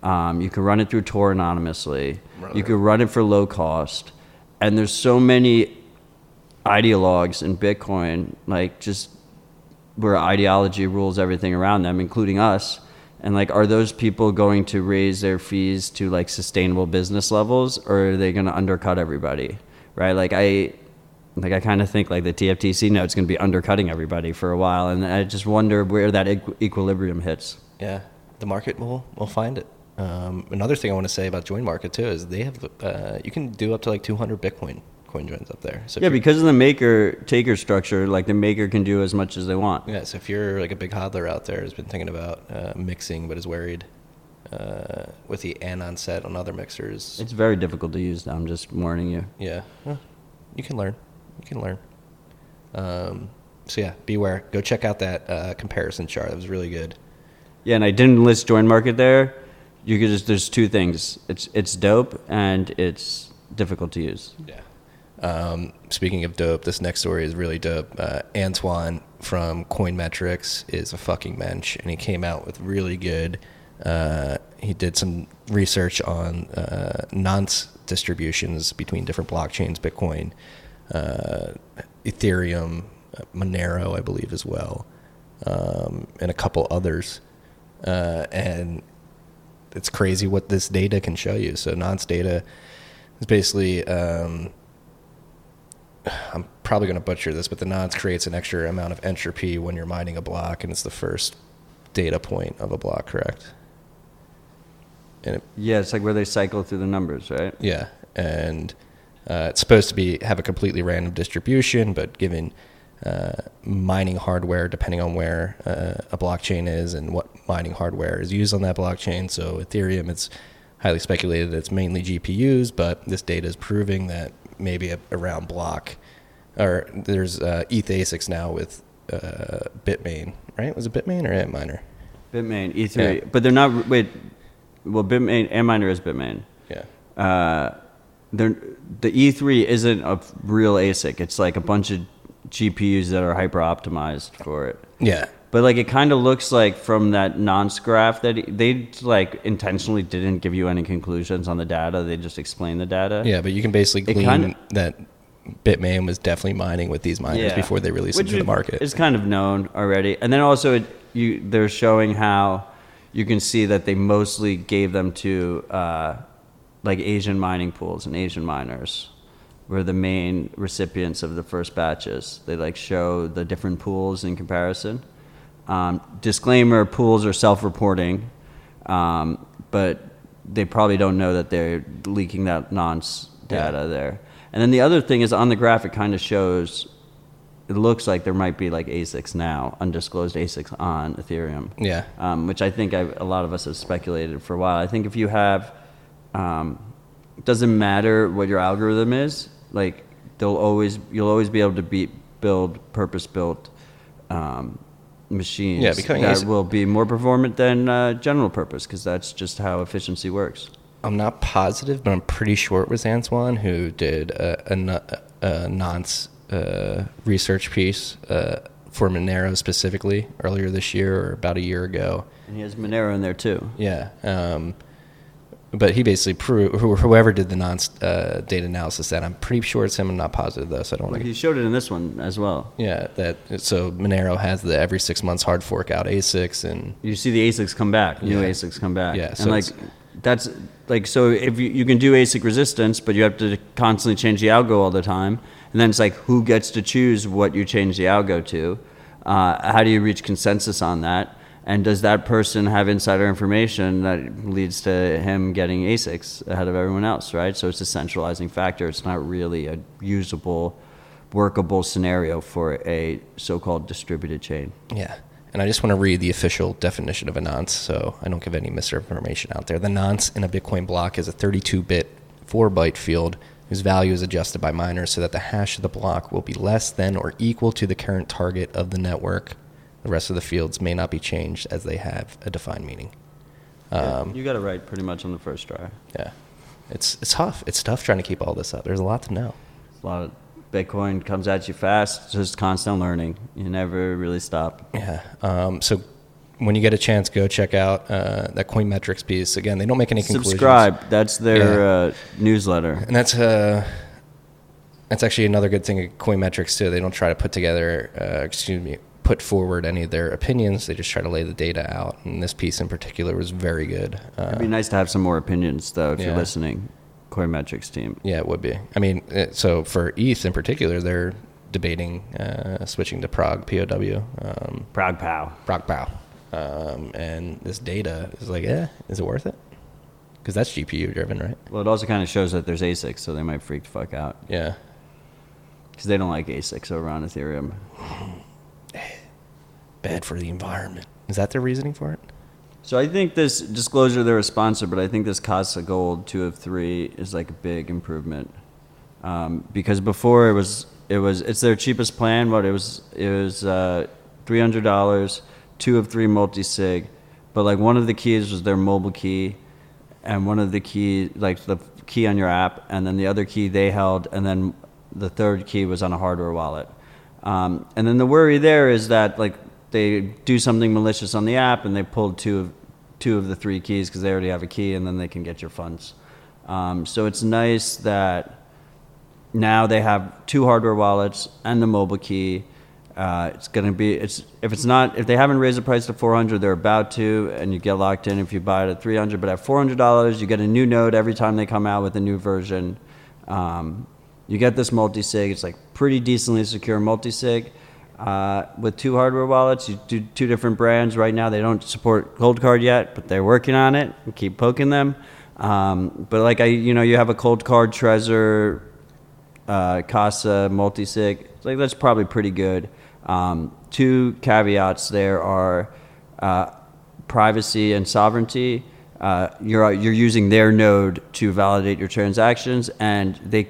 You can run it through Tor anonymously. You can run it for low cost. And there's so many ideologues in Bitcoin, like just where ideology rules everything around them, including us. And like, are those people going to raise their fees to like sustainable business levels, or are they going to undercut everybody? Right? Like I kind of think like the TFTC note's going to be undercutting everybody for a while. And I just wonder where that equilibrium hits. Yeah, the market will find it. Another thing I want to say about Join Market too is they have you can do up to like 200 Bitcoin coin joins up there. So yeah, because of the maker-taker structure, like the maker can do as much as they want. Yeah, so if you're like a big hodler out there who's been thinking about mixing but is worried with the anon set on other mixers, it's very difficult to use. I'm just warning you. Yeah, well, you can learn. So yeah, beware. Go check out that comparison chart. That was really good. Yeah, and I didn't list Join Market there. You could just, there's two things. It's dope and it's difficult to use. Yeah. Speaking of dope, this next story is really dope. Antoine from Coinmetrics is a fucking mensch, and he came out with really good. He did some research on nonce distributions between different blockchains, Bitcoin, Ethereum, Monero, I believe as well, and a couple others. And it's crazy what this data can show you. So nonce data is basically, I'm probably going to butcher this, but the nonce creates an extra amount of entropy when you're mining a block, and it's the first data point of a block, correct? And yeah, it's like where they cycle through the numbers, right? Yeah, and it's supposed to have a completely random distribution, but given mining hardware, depending on where a blockchain is and what mining hardware is used on that blockchain. So Ethereum, it's highly speculated that it's mainly GPUs, but this data is proving that maybe around block, or there's ETH ASICs now with Bitmain, right? Was it Bitmain or Antminer? Bitmain, E3, yeah. But they're not, wait, well, Bitmain, Antminer is Bitmain. Yeah. The E3 isn't a real ASIC. It's like a bunch of GPUs that are hyper optimized for it. Yeah. But like it kind of looks like from that nonce graph that they like intentionally didn't give you any conclusions on the data. They just explained the data. Yeah, but you can basically glean that Bitmain was definitely mining with these miners before they released it to the market. It's kind of known already. And then also they're showing how you can see that they mostly gave them to like Asian mining pools and Asian miners were the main recipients of the first batches. They like show the different pools in comparison. Disclaimer, pools are self-reporting, but they probably don't know that they're leaking that nonce data there. And then the other thing is on the graph, it kind of shows, it looks like there might be like ASICs now, undisclosed ASICs on Ethereum. Yeah. Which I think a lot of us have speculated for a while. I think if you have, it doesn't matter what your algorithm is, like you'll always be able to build purpose-built machines that will be more performant than general purpose, because that's just how efficiency works. I'm not positive, but I'm pretty sure it was Antoine who did a nonce research piece for Monero specifically earlier this year or about a year ago. And he has Monero in there too. Yeah. But he basically proved, whoever did the nonce data analysis, that I'm pretty sure it's him. I'm not positive though, so I don't want to. He showed it in this one as well. Yeah, so Monero has the every 6 months hard fork out ASICs, and you see the ASICs come back, new ASICs come back. Yeah, and like that's like, so if you can do ASIC resistance, but you have to constantly change the algo all the time, and then it's like who gets to choose what you change the algo to? How do you reach consensus on that? And does that person have insider information that leads to him getting ASICs ahead of everyone else, right? So it's a centralizing factor. It's not really a usable, workable scenario for a so-called distributed chain. Yeah. and I just want to read the official definition of a nonce so I don't give any misinformation out there. The nonce in a Bitcoin block is a 32-bit 4-byte field whose value is adjusted by miners so that the hash of the block will be less than or equal to the current target of the network. The rest of the fields may not be changed as they have a defined meaning. You got it right pretty much on the first try. Yeah. It's tough. It's tough trying to keep all this up. There's a lot to know. A lot of Bitcoin comes at you fast, just constant learning. You never really stop. Yeah. So when you get a chance, go check out that Coinmetrics piece. Again, they don't make any conclusions. Subscribe. That's their newsletter. And that's actually another good thing at Coinmetrics too. They don't try to put forward any of their opinions. They just try to lay the data out. And this piece in particular was very good. It'd be nice to have some more opinions, though, if you're listening. Coinmetrics team. Yeah, it would be. I mean, so for ETH in particular, they're debating switching to Prague, POW. Prague POW. Prague POW. And this data is like, is it worth it? Because that's GPU driven, right? Well, it also kind of shows that there's ASICs, so they might freak the fuck out. Yeah. Because they don't like ASICs over on Ethereum. Bad for the environment. Is that their reasoning for it? So I think this disclosure, they're a sponsor, but I think this Casa Gold 2 of 3 is like a big improvement. Because before it's their cheapest plan, but it was $300, 2 of 3 multi-sig, but like one of the keys was their mobile key, and one of the key, like the key on your app, and then the other key they held, and then the third key was on a hardware wallet. And then the worry there is that like they do something malicious on the app and they pulled two of the 3 keys because they already have a key, and then they can get your funds. So it's nice that now they have 2 hardware wallets and the mobile key. It's going to be, if they haven't raised the price to $400, they're about to, and you get locked in if you buy it at $300. But at $400, you get a new node every time they come out with a new version. You get this multi-sig. It's like pretty decently secure multi-sig. With 2 hardware wallets, you do 2 different brands. Right now, they don't support Cold Card yet, but they're working on it. We keep poking them. But like you have a Cold Card Trezor, Casa multi-sig. Like that's probably pretty good. 2 caveats there are privacy and sovereignty. You're using their node to validate your transactions, and they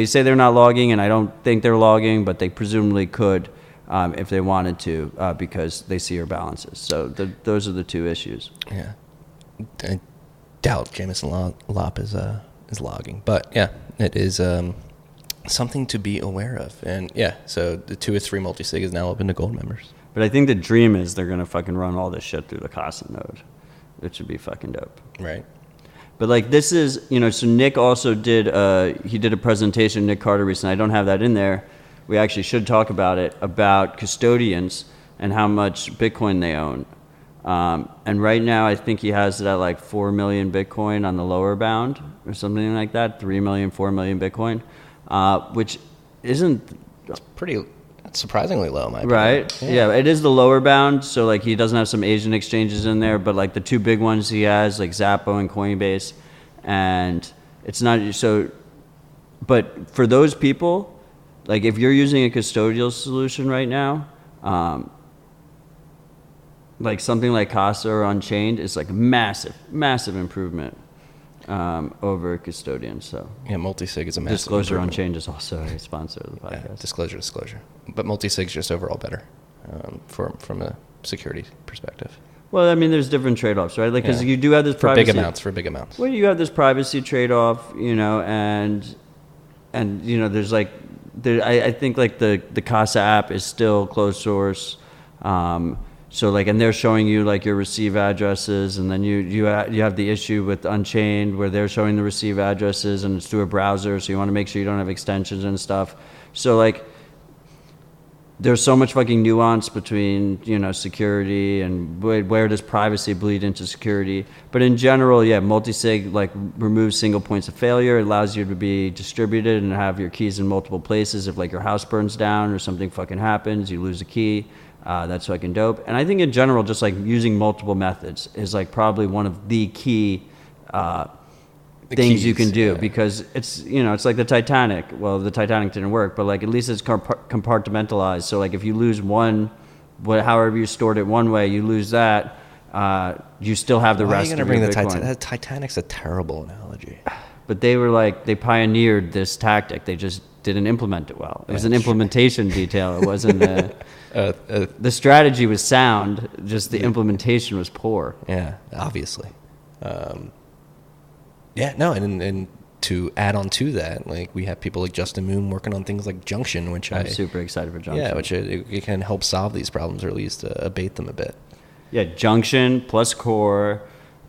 say they're not logging, and I don't think they're logging, but they presumably could if they wanted to because they see your balances. So those are the 2 issues. Yeah, I doubt Jameson Lop is logging, but yeah, it is something to be aware of. And yeah, so the 2 of 3 multi-sig is now open to gold members. But I think the dream is they're gonna fucking run all this shit through the Casa node, which would be fucking dope. Right. But like this is, so Nick also did a presentation, Nick Carter recently. I don't have that in there. We actually should talk about it, about custodians and how much Bitcoin they own. And right now I think he has it at like 4 million Bitcoin on the lower bound or something like that, 3 million, 4 million Bitcoin, which isn't... It's surprisingly low, my opinion. Right? Yeah, it is the lower bound. So like he doesn't have some Asian exchanges in there, but like the 2 big ones he has, like Zappo and Coinbase, and it's not so. But for those people, like if you're using a custodial solution right now, like something like Casa or Unchained is like massive improvement over custodian. So yeah, multi-sig is a massive Disclosure improvement. Unchained is also a sponsor of the podcast. Yeah, disclosure. But multi-sig's just overall better from a security perspective. Well, I mean, there's different trade-offs, right? Like, because you do have this privacy for big amounts. Well, you have this privacy trade-off, and there's like, I think like the Casa app is still closed source. So like, and they're showing you like your receive addresses, and then you have the issue with Unchained where they're showing the receive addresses, and it's through a browser, so you want to make sure you don't have extensions and stuff. So like, there's so much fucking nuance between security and where does privacy bleed into security. But in general, yeah, multi-sig like removes single points of failure. It allows you to be distributed and have your keys in multiple places. If like your house burns down or something fucking happens, you lose a key. That's fucking dope. And I think in general, just like using multiple methods is like probably one of the key things you can do, because it's it's like the Titanic. Well, the Titanic didn't work, but like at least it's compartmentalized. So like if you lose one however you stored it one way, you lose that. You still have the Why rest are you of going your to bring Bitcoin. the Titanic's a terrible analogy. But they pioneered this tactic. They just didn't implement it well. It was an implementation detail. It wasn't the strategy was sound, just the implementation was poor. Yeah, obviously. And to add on to that, like we have people like Justin Moon working on things like Junction, which I'm super excited for Junction. Yeah, which it can help solve these problems or at least abate them a bit. Yeah, Junction plus Core,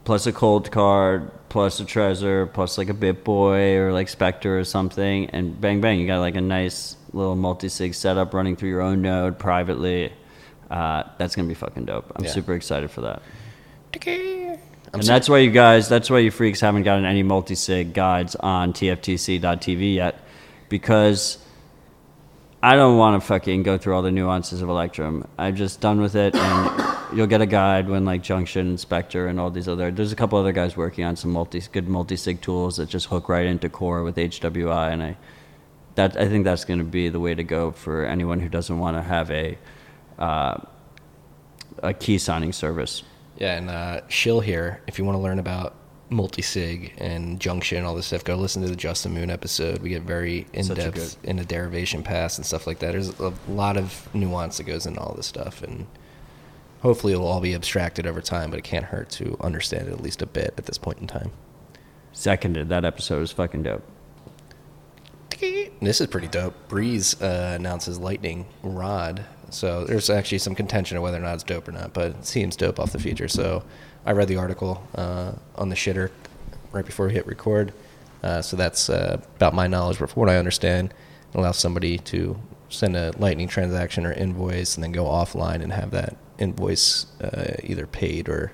plus a cold card, plus a Trezor, plus like a BitBoy or like Spectre or something, and bang bang, you got like a nice little multi-sig setup running through your own node privately. That's gonna be fucking dope. I'm super excited for that. That's why you freaks haven't gotten any multi-sig guides on tftc.tv yet, because I don't want to fucking go through all the nuances of Electrum. I'm just done with it, and you'll get a guide when like Junction and Spectre and all these there's a couple other guys working on some good multi-sig tools that just hook right into Core with HWI, and I think that's going to be the way to go for anyone who doesn't want to have a key signing service. Yeah, and Shill here, if you want to learn about multi-sig and Junction and all this stuff, go listen to the Justin Moon episode. We get very in-depth into derivation paths and stuff like that. There's a lot of nuance that goes into all this stuff, and hopefully it'll all be abstracted over time, but it can't hurt to understand it at least a bit at this point in time. Seconded. That episode was fucking dope. This is pretty dope. Breeze announces Lightning Rod. So there's actually some contention of whether or not it's dope or not, but it seems dope off the feature. So I read the article on the shitter right before we hit record. So that's about my knowledge. But from what I understand, it allows somebody to send a Lightning transaction or invoice and then go offline and have that invoice either paid or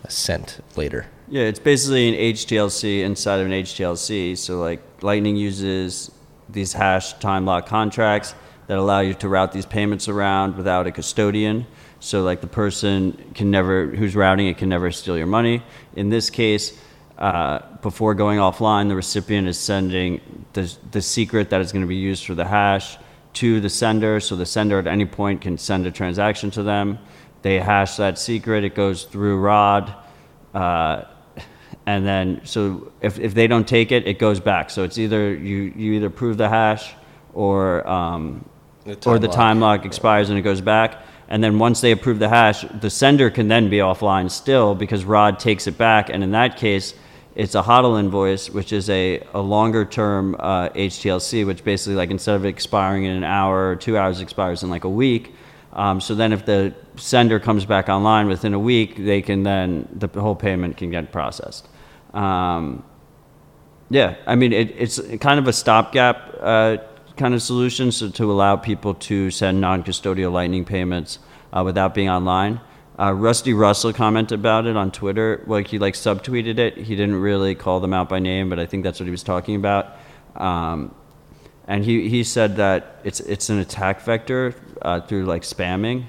sent later. Yeah, it's basically an HTLC inside of an HTLC. So like Lightning uses these hash time lock contracts that allow you to route these payments around without a custodian. So like the person who's routing it can never steal your money. In this case, before going offline, the recipient is sending the secret that is going to be used for the hash to the sender. So the sender at any point can send a transaction to them. They hash that secret. It goes through Rod. And then, so if they don't take it, it goes back. So it's either you either prove the hash or the time lock expires and it goes back. And then once they approve the hash, the sender can then be offline still because Rod takes it back. And in that case, it's a HODL invoice, which is a longer term HTLC, which basically like instead of expiring in an hour or 2 hours, expires in like a week. So then if the sender comes back online within a week, the whole payment can get processed. Yeah, I mean, it's kind of a stopgap kind of solution, so to allow people to send non-custodial Lightning payments without being online. Rusty Russell commented about it on Twitter. Like he like subtweeted it. He didn't really call them out by name, but I think that's what he was talking about. And he said that it's an attack vector through like spamming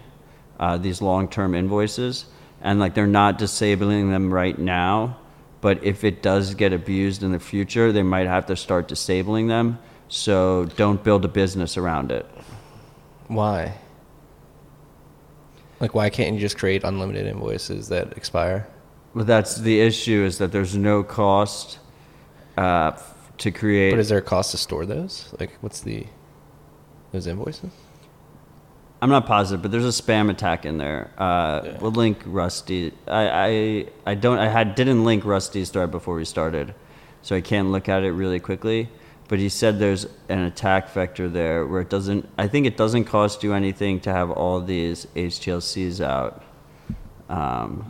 these long-term invoices, and like they're not disabling them right now, but if it does get abused in the future, they might have to start disabling them. So don't build a business around it. Why? Like, why can't you just create unlimited invoices that expire? Well, that's the issue, is that there's no cost to create. But is there a cost to store those? Like, what's those invoices? I'm not positive, but there's a spam attack in there. Yeah. We'll link Rusty. I didn't link Rusty's thread before we started, so I can't look at it really quickly. But he said there's an attack vector there where I think it doesn't cost you anything to have all these HTLCs out. But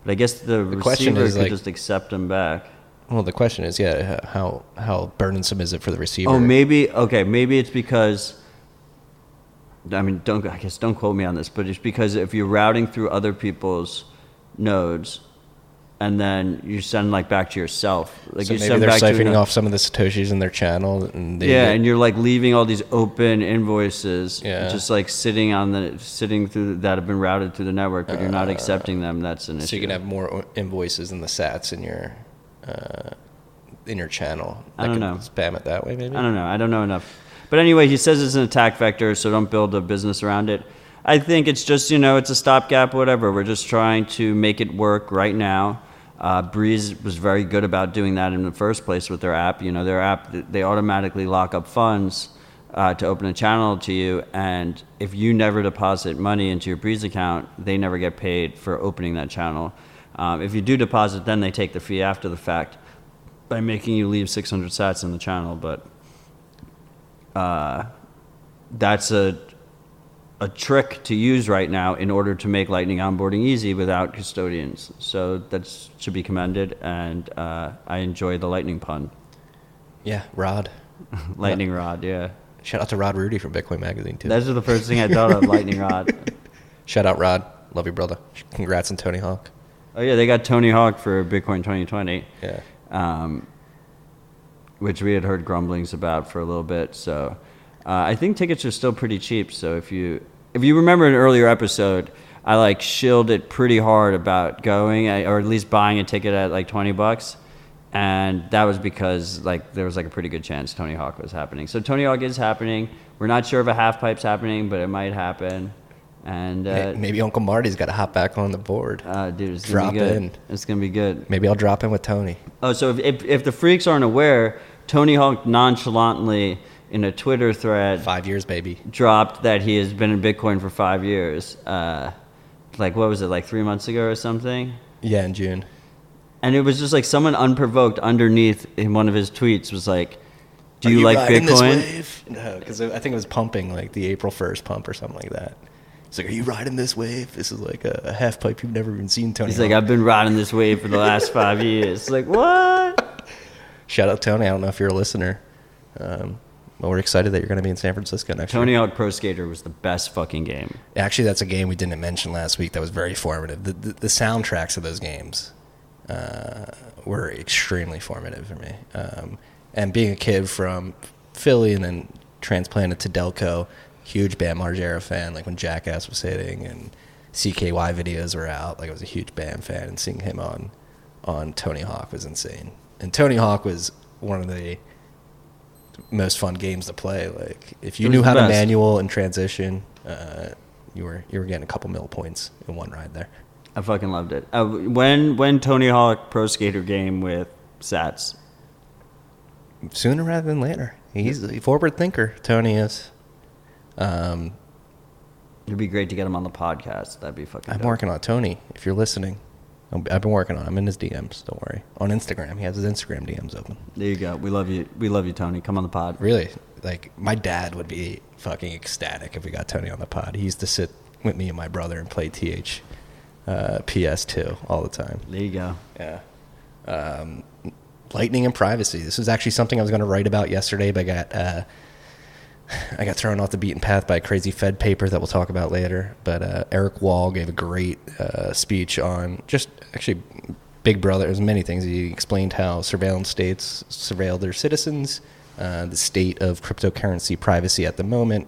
I guess the receiver could just accept them back. Well, the question is, how burdensome is it for the receiver? Oh, maybe it's because, I mean, don't quote me on this, but it's because if you're routing through other people's nodes, and then you send like back to yourself. Like so you maybe send they're back siphoning off some of the Satoshis in their channel. And and you're like leaving all these open invoices just like sitting through that have been routed through the network, but you're not accepting them. That's an issue. So you can have more invoices than the sats in your channel. I don't know. Spam it that way, maybe? I don't know. I don't know enough. But anyway, he says it's an attack vector, so don't build a business around it. I think it's just, it's a stopgap, whatever. We're just trying to make it work right now. Breeze was very good about doing that in the first place with their app. Their app, they automatically lock up funds to open a channel to you, and if you never deposit money into your Breeze account, they never get paid for opening that channel. If you do deposit, then they take the fee after the fact by making you leave 600 sats in the channel, but that's a trick to use right now in order to make Lightning onboarding easy without custodians. So that should be commended, and I enjoy the Lightning pun. Yeah, Rod. Lightning Rod, yeah. Shout out to Rod Rudy from Bitcoin Magazine, too. That's the first thing I thought of, Lightning Rod. Shout out, Rod. Love you, brother. Congrats on Tony Hawk. Oh, yeah, they got Tony Hawk for Bitcoin 2020. Yeah. Which we had heard grumblings about for a little bit. So I think tickets are still pretty cheap. So if you remember an earlier episode, I shilled it pretty hard about going, or at least buying a ticket at $20. And that was because there was a pretty good chance Tony Hawk was happening. So Tony Hawk is happening. We're not sure if a half pipe's happening, but it might happen. And maybe Uncle Marty's got to hop back on the board. Dude, it's gonna be good. It's gonna be good. Maybe I'll drop in with Tony. Oh, so if the freaks aren't aware, Tony Hawk nonchalantly in a Twitter thread 5 years, baby, dropped that he has been in Bitcoin for 5 years. What was it, 3 months ago or something? Yeah, in June. And it was just someone unprovoked underneath in one of his tweets was like, "Do you like Bitcoin?" This wave? No, because I think it was pumping the April 1st pump or something like that. He's like, "Are you riding this wave? This is a half pipe you've never even seen, Tony." He's like, "I've been riding this wave for the last 5 years." What? Shout out Tony. I don't know if you're a listener. Well, we're excited that you're going to be in San Francisco next year. Tony Hawk Pro Skater was the best fucking game. Actually, that's a game we didn't mention last week that was very formative. The soundtracks of those games were extremely formative for me. And being a kid from Philly and then transplanted to Delco, huge Bam Margera fan. When Jackass was hitting and CKY videos were out, I was a huge Bam fan, and seeing him on Tony Hawk was insane. And Tony Hawk was one of the most fun games to play. If you knew how to manual and transition, you were getting a couple mil points in one ride there. I fucking loved it. When Tony Hawk Pro Skater game with Sats? Sooner rather than later. He's a forward thinker, Tony is. It'd be great to get him on the podcast. That'd be fucking dope. I'm working on it. Tony, if you're listening, I've been working on it. I'm in his DMs, don't worry. On Instagram. He has his Instagram DMs open. There you go. We love you. We love you, Tony. Come on the pod. Really? My dad would be fucking ecstatic if we got Tony on the pod. He used to sit with me and my brother and play PS2 all the time. There you go. Yeah. Lightning and privacy. This was actually something I was going to write about yesterday, but I got thrown off the beaten path by a crazy Fed paper that we'll talk about later. But Eric Wall gave a great speech on just actually Big Brother. There's many things. He explained how surveillance states surveil their citizens, the state of cryptocurrency privacy at the moment,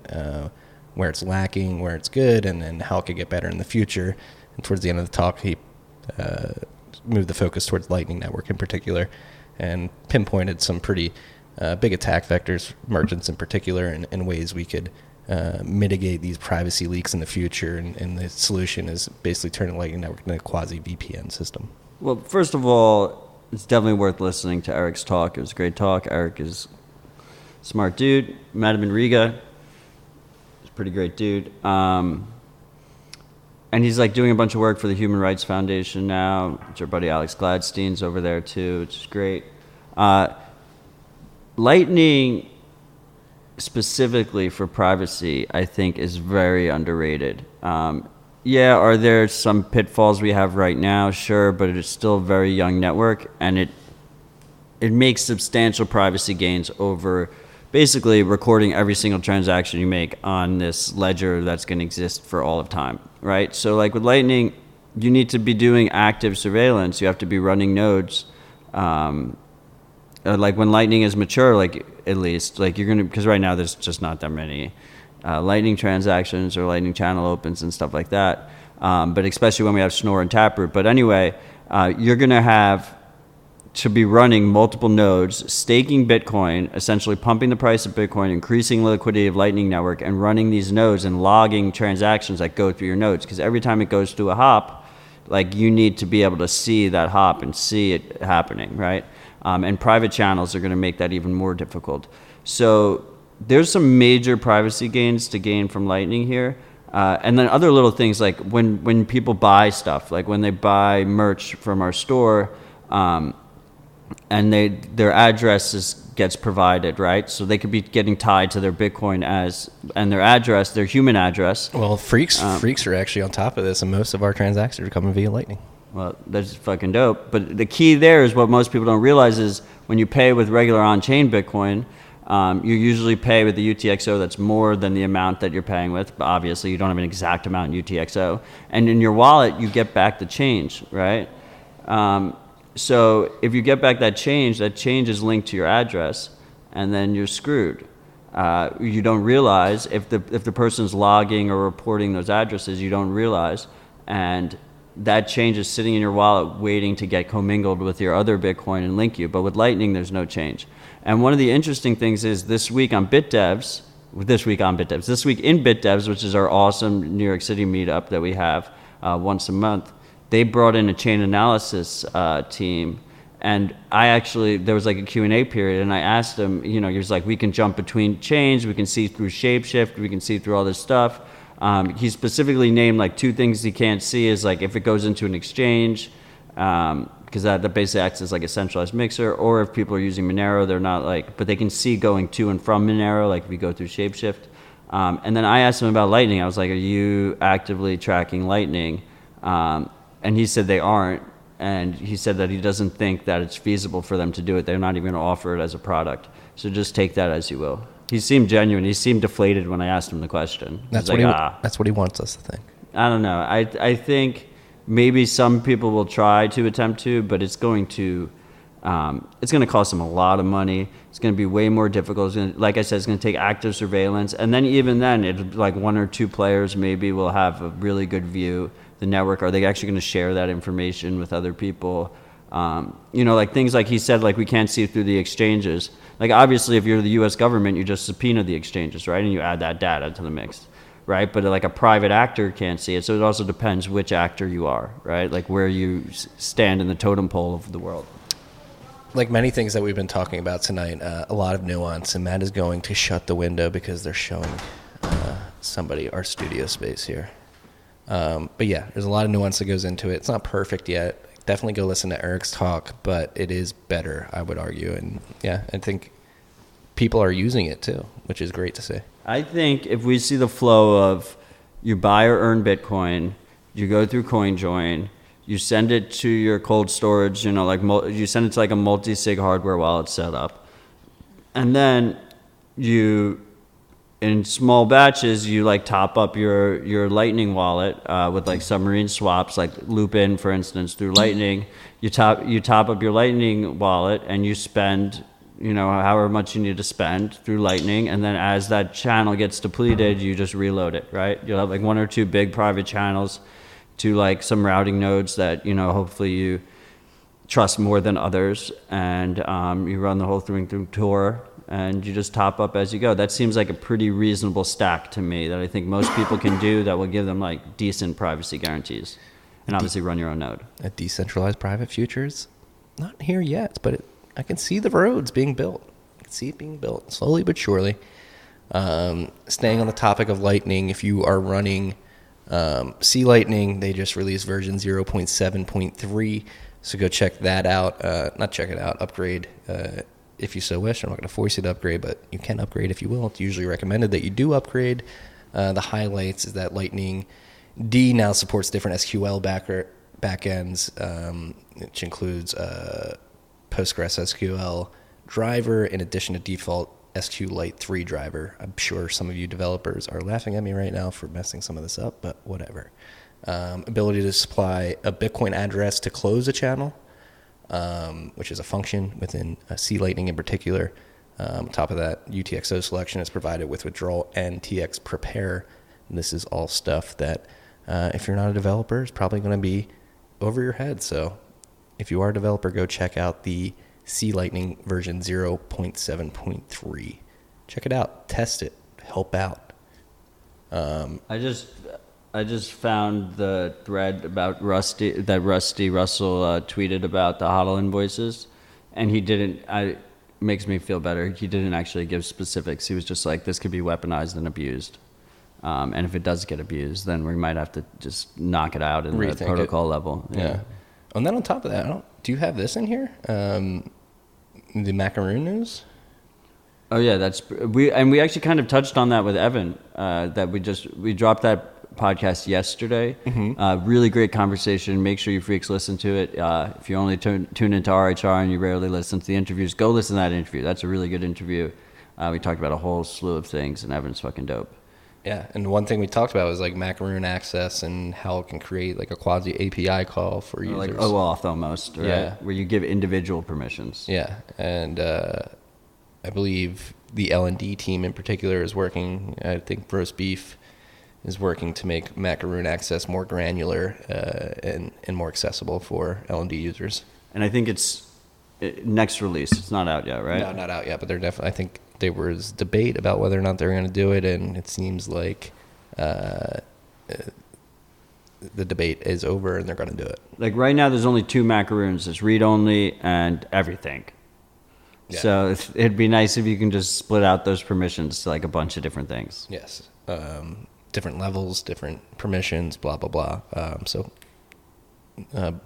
where it's lacking, where it's good, and then how it could get better in the future. And towards the end of the talk, he moved the focus towards Lightning Network in particular and pinpointed some pretty big attack vectors, merchants in particular, and ways we could mitigate these privacy leaks in the future. And the solution is basically turning Lightning Network into a quasi-VPN system. Well, first of all, it's definitely worth listening to Eric's talk. It was a great talk. Eric is a smart dude. Met him in Riga. He's a pretty great dude. And he's doing a bunch of work for the Human Rights Foundation now, which our buddy Alex Gladstein's over there too, which is great. Lightning, specifically for privacy, I think is very underrated. Are there some pitfalls we have right now? Sure, but it's still a very young network, and it makes substantial privacy gains over basically recording every single transaction you make on this ledger that's going to exist for all of time, right? So with Lightning, you need to be doing active surveillance. You have to be running nodes. When Lightning is mature, at least, you're going to, because right now there's just not that many Lightning transactions or Lightning channel opens and stuff like that. But especially when we have Schnorr and Taproot. But anyway, you're going to have to be running multiple nodes, staking Bitcoin, essentially pumping the price of Bitcoin, increasing liquidity of Lightning Network, and running these nodes and logging transactions that go through your nodes. Because every time it goes through a hop, like you need to be able to see that hop and see it happening, right? And private channels are going to make that even more difficult. So there's some major privacy gains to gain from Lightning here. And then other little things like when people buy stuff, like when they buy merch from our store, and their address gets provided, right? So they could be getting tied to their Bitcoin and their address, their human address. Well, freaks are actually on top of this, and most of our transactions are coming via Lightning. Well, that's fucking dope. But the key there is what most people don't realize is when you pay with regular on-chain Bitcoin, you usually pay with the UTXO that's more than the amount that you're paying with. But obviously, you don't have an exact amount in UTXO. And in your wallet, you get back the change, right? So if you get back that change is linked to your address, and then you're screwed. You don't realize if the person's logging or reporting those addresses, you don't realize, and that change is sitting in your wallet waiting to get commingled with your other Bitcoin and link you. But with Lightning, there's no change. And one of the interesting things is this week in BitDevs, which is our awesome New York City meetup that we have once a month, they brought in a chain analysis team, and there was like a Q&A period, and I asked him, he was like, we can jump between chains, we can see through shapeshift, we can see through all this stuff. He specifically named like 2 things he can't see is like if it goes into an exchange, because that basically acts as like a centralized mixer, or if people are using Monero, they're not like, but they can see going to and from Monero, like if we go through shapeshift. And then I asked him about Lightning. I was like, are you actively tracking Lightning? And he said they aren't, and he said that he doesn't think that it's feasible for them to do it. They're not even going to offer it as a product. So just take that as you will. He seemed genuine. He seemed deflated when I asked him the question. That's what he wants us to think. I don't know. I think maybe some people will try to attempt to, but it's going to cost them a lot of money. It's going to be way more difficult. Like I said, it's going to take active surveillance, and then even then, like 1 or 2 players maybe will have a really good view. The network, are they actually going to share that information with other people? Like things like he said, like we can't see through the exchanges. Like obviously if you're the US government, you just subpoena the exchanges, right? And you add that data to the mix, right? But like a private actor can't see it. So it also depends which actor you are, right? Like where you stand in the totem pole of the world. Like many things that we've been talking about tonight, a lot of nuance, and Matt is going to shut the window because they're showing somebody our studio space here. But yeah, there's a lot of nuance that goes into it. It's not perfect yet. Definitely go listen to Eric's talk, but it is better, I would argue. And yeah, I think people are using it too, which is great to see. I think if we see the flow of you buy or earn Bitcoin, you go through CoinJoin, you send it to your cold storage, you send it to like a multi-sig hardware wallet setup, and then in small batches, you like top up your Lightning wallet with like submarine swaps, like loop in, for instance, through Lightning. You top up your Lightning wallet and you spend, however much you need to spend through Lightning, and then as that channel gets depleted, you just reload it, right? You'll have like 1 or 2 big private channels to like some routing nodes that hopefully you trust more than others, and you run the whole thing through Tor. And you just top up as you go. That seems like a pretty reasonable stack to me that I think most people can do that will give them like decent privacy guarantees. And obviously run your own node. A decentralized private futures? Not here yet, but I can see the roads being built. I can see it being built slowly but surely. Staying on the topic of Lightning, if you are running C Lightning, they just released version 0.7.3. So go check that out. Not check it out, upgrade if you so wish. I'm not going to force you to upgrade, but you can upgrade if you will. It's usually recommended that you do upgrade. The highlights is that Lightning D now supports different SQL backends, which includes PostgreSQL driver in addition to default SQLite 3 driver. I'm sure some of you developers are laughing at me right now for messing some of this up, but whatever. Ability to supply a Bitcoin address to close a channel, which is a function within C Lightning in particular. On top of that, UTXO selection is provided with withdrawal and TX prepare. And this is all stuff that if you're not a developer, is probably going to be over your head. So if you are a developer, go check out the Sea Lightning version 0.7.3. Check it out, test it, help out. I just found the thread about Rusty Russell tweeted about the HODL invoices, and he didn't. Makes me feel better. He didn't actually give specifics. He was just like, this could be weaponized and abused. And if it does get abused, then we might have to just knock it out in the protocol level. Yeah. And then on top of that, do you have this in here? The macaroon news? Oh yeah, we actually kind of touched on that with Evan. That we dropped that podcast yesterday. Mm-hmm. Really great conversation. Make sure you freaks listen to it. If you only tune into RHR and you rarely listen to the interviews, go listen to that interview. That's a really good interview. We talked about a whole slew of things, and Evan's fucking dope. Yeah, and one thing we talked about was like macaroon access and how it can create like a quasi API call for users. Like OAuth almost, right? Yeah. Where you give individual permissions. Yeah, and I believe the L&D team in particular is working, I think Roast Beef is working to make macaroon access more granular and more accessible for L&D users. And I think it's next release. It's not out yet, right? No, not out yet, but they're definitely, I think there was debate about whether or not they're going to do it, and it seems like the debate is over and they're going to do it. Like right now there's only 2 macaroons. There's read-only and everything. Yeah. So it'd be nice if you can just split out those permissions to like a bunch of different things. Yes. Different levels, different permissions, blah, blah, blah. So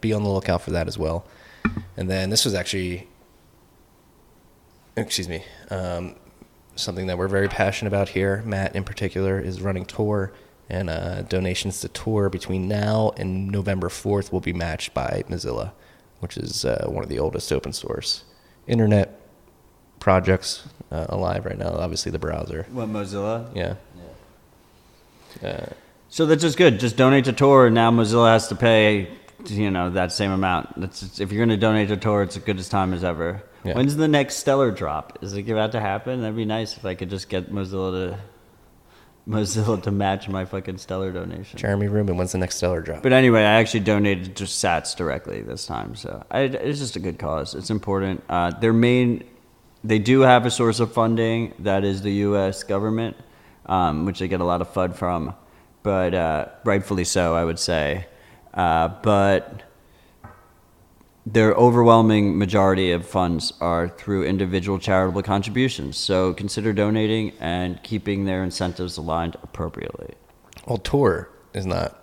be on the lookout for that as well. And then this was actually, something that we're very passionate about here. Matt in particular is running Tor, and donations to Tor between now and November 4th will be matched by Mozilla, which is one of the oldest open source internet projects alive right now. Obviously the browser. What, Mozilla? Yeah. So that's just good. Just donate to Tor, and now Mozilla has to pay, that same amount. If you're going to donate to Tor, it's as good as time as ever. Yeah. When's the next Stellar drop? Is it about to happen? That'd be nice if I could just get Mozilla to match my fucking Stellar donation. Jeremy Rubin, when's the next Stellar drop? But anyway, I actually donated to Sats directly this time, so it's just a good cause. It's important. They do have a source of funding that is the U.S. government, which they get a lot of FUD from, but rightfully so, I would say. But their overwhelming majority of funds are through individual charitable contributions. So consider donating and keeping their incentives aligned appropriately. Well, Tor is not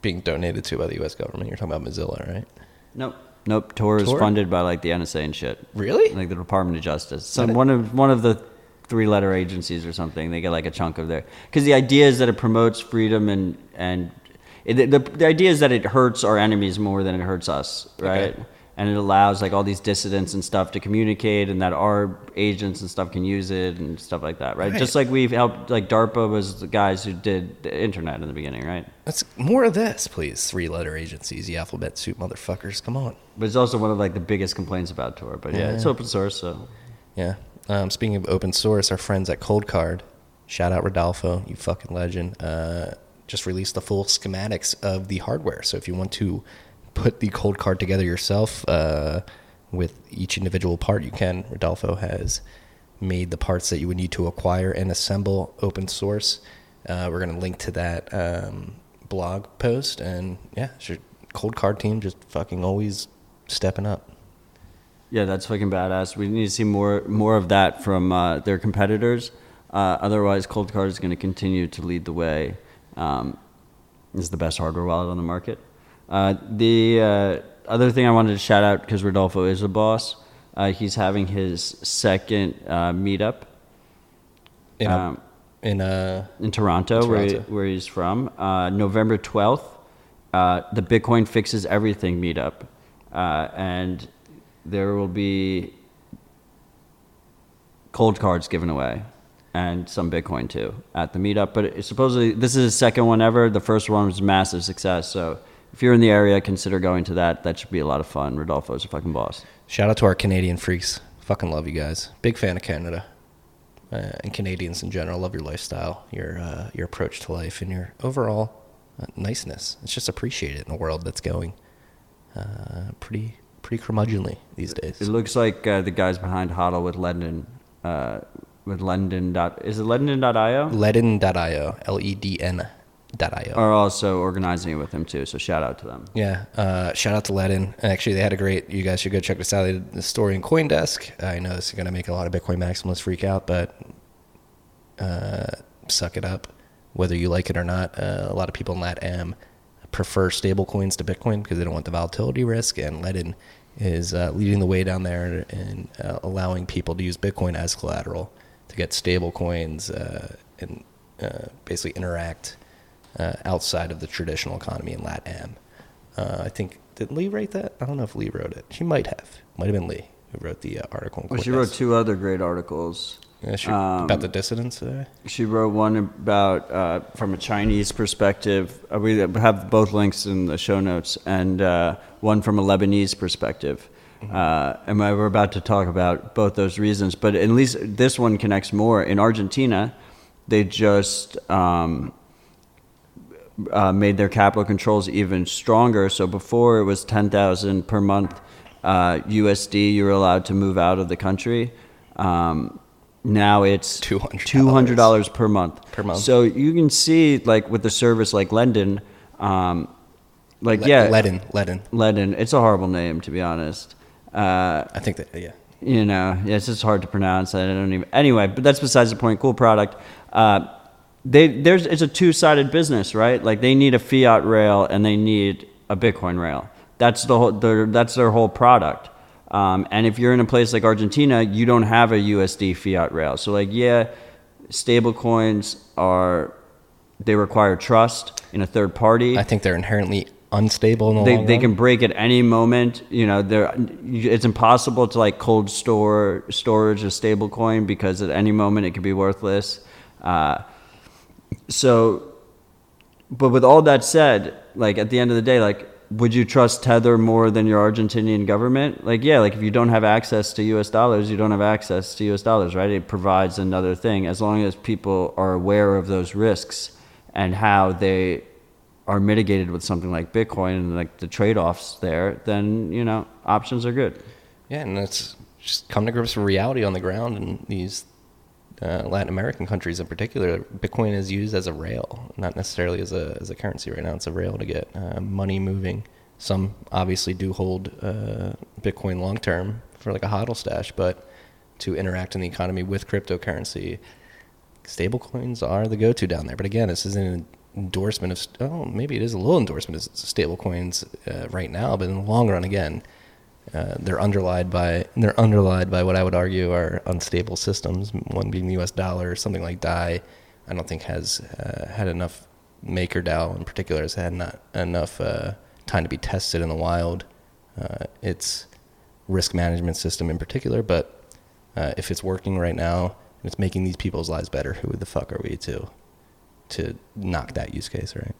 being donated to by the U.S. government. You're talking about Mozilla, right? Nope. Tor is funded by like the NSA and shit. Really? Like the Department of Justice. So one of the 3-letter agencies or something. They get like a chunk of their, because the idea is that it promotes freedom and the idea is that it hurts our enemies more than it hurts us, right? Okay. And it allows like all these dissidents and stuff to communicate, and that our agents and stuff can use it and stuff like that, right? Just like we've helped, like DARPA was the guys who did the internet in the beginning, right? That's more of this, please. 3-letter agencies, the alphabet soup motherfuckers. Come on. But it's also one of like the biggest complaints about Tor. But yeah, it's open source, so. Yeah. Speaking of open source, our friends at Cold Card, shout out Rodolfo, you fucking legend, just released the full schematics of the hardware. So if you want to put the Cold Card together yourself with each individual part, you can. Rodolfo has made the parts that you would need to acquire and assemble open source. We're going to link to that blog post. And yeah, it's your Cold Card team just fucking always stepping up. Yeah, that's fucking badass. We need to see more of that from their competitors. Otherwise, Cold Card is going to continue to lead the way. It's the best hardware wallet on the market. The other thing I wanted to shout out, because Rodolfo is a boss, he's having his second meetup in Toronto, where he's from. November 12th, the Bitcoin Fixes Everything meetup. And there will be cold cards given away and some Bitcoin too at the meetup. But supposedly this is his second one ever. The first one was a massive success. So if you're in the area, consider going to that. That should be a lot of fun. Rodolfo's a fucking boss. Shout out to our Canadian freaks. Fucking love you guys. Big fan of Canada and Canadians in general. Love your lifestyle, your approach to life, and your overall niceness. It's just appreciated in a world that's going pretty pretty curmudgeonly these days. It looks like the guys behind HODL with Lendon, with Lendon. Is it Lendon.io? Ledin.io, LEDN.io. Are also organizing it with him too. So shout out to them. Yeah, shout out to Ledin. Actually, they had a great. You guys should go check this out. They did the story in CoinDesk. I know this is going to make a lot of Bitcoin maximalists freak out, but suck it up. Whether you like it or not, a lot of people in LatAm prefer stable coins to Bitcoin because they don't want the volatility risk, and Ledin is leading the way down there and allowing people to use Bitcoin as collateral to get stable coins and basically interact outside of the traditional economy in LatAm. I think, did Lee write that? I don't know if Lee wrote it. She might have. Might have been Lee who wrote the article. Well, she wrote 2 other great articles. Yeah, about the dissidents today? She wrote one about, from a Chinese perspective, we have both links in the show notes, and one from a Lebanese perspective. And we're about to talk about both those reasons, but at least this one connects more. In Argentina, they just made their capital controls even stronger. So before it was 10,000 per month USD you were allowed to move out of the country. Now it's $200 per month. So you can see, like, with a service like Lendon, Ledin. It's a horrible name, to be honest. I think that, yeah. You know, yeah, it's just hard to pronounce. I don't even. Anyway, but that's besides the point. Cool product. It's a two-sided business, right? Like, they need a fiat rail and they need a Bitcoin rail. That's that's their whole product. And if you're in a place like Argentina, you don't have a USD fiat rail. So, like, yeah, stable coins they require trust in a third party. I think they're inherently unstable in the long run. They can break at any moment. You know, it's impossible to, like, cold storage a stable coin because at any moment it could be worthless. But with all that said, like, at the end of the day, like, would you trust Tether more than your Argentinian government? Like, yeah, like, if you don't have access to US dollars, you don't have access to US dollars, right? It provides another thing. As long as people are aware of those risks and how they are mitigated with something like Bitcoin and, like, the trade-offs there, then, you know, options are good. Yeah, and it's just come to grips with reality on the ground in these Latin American countries in particular. Bitcoin is used as a rail, not necessarily as a currency right now. It's a rail to get money moving. Some obviously do hold Bitcoin long term for, like, a hodl stash, but to interact in the economy with cryptocurrency, stablecoins are the go-to down there. But again, this isn't an endorsement of, maybe it is a little endorsement of stablecoins right now, but in the long run, again, they're underlied by what I would argue are unstable systems. One being the U.S. dollar, something like DAI. I don't think has had enough. MakerDAO in particular has had not enough time to be tested in the wild. Its risk management system in particular, but if it's working right now and it's making these people's lives better, who the fuck are we to knock that use case, right?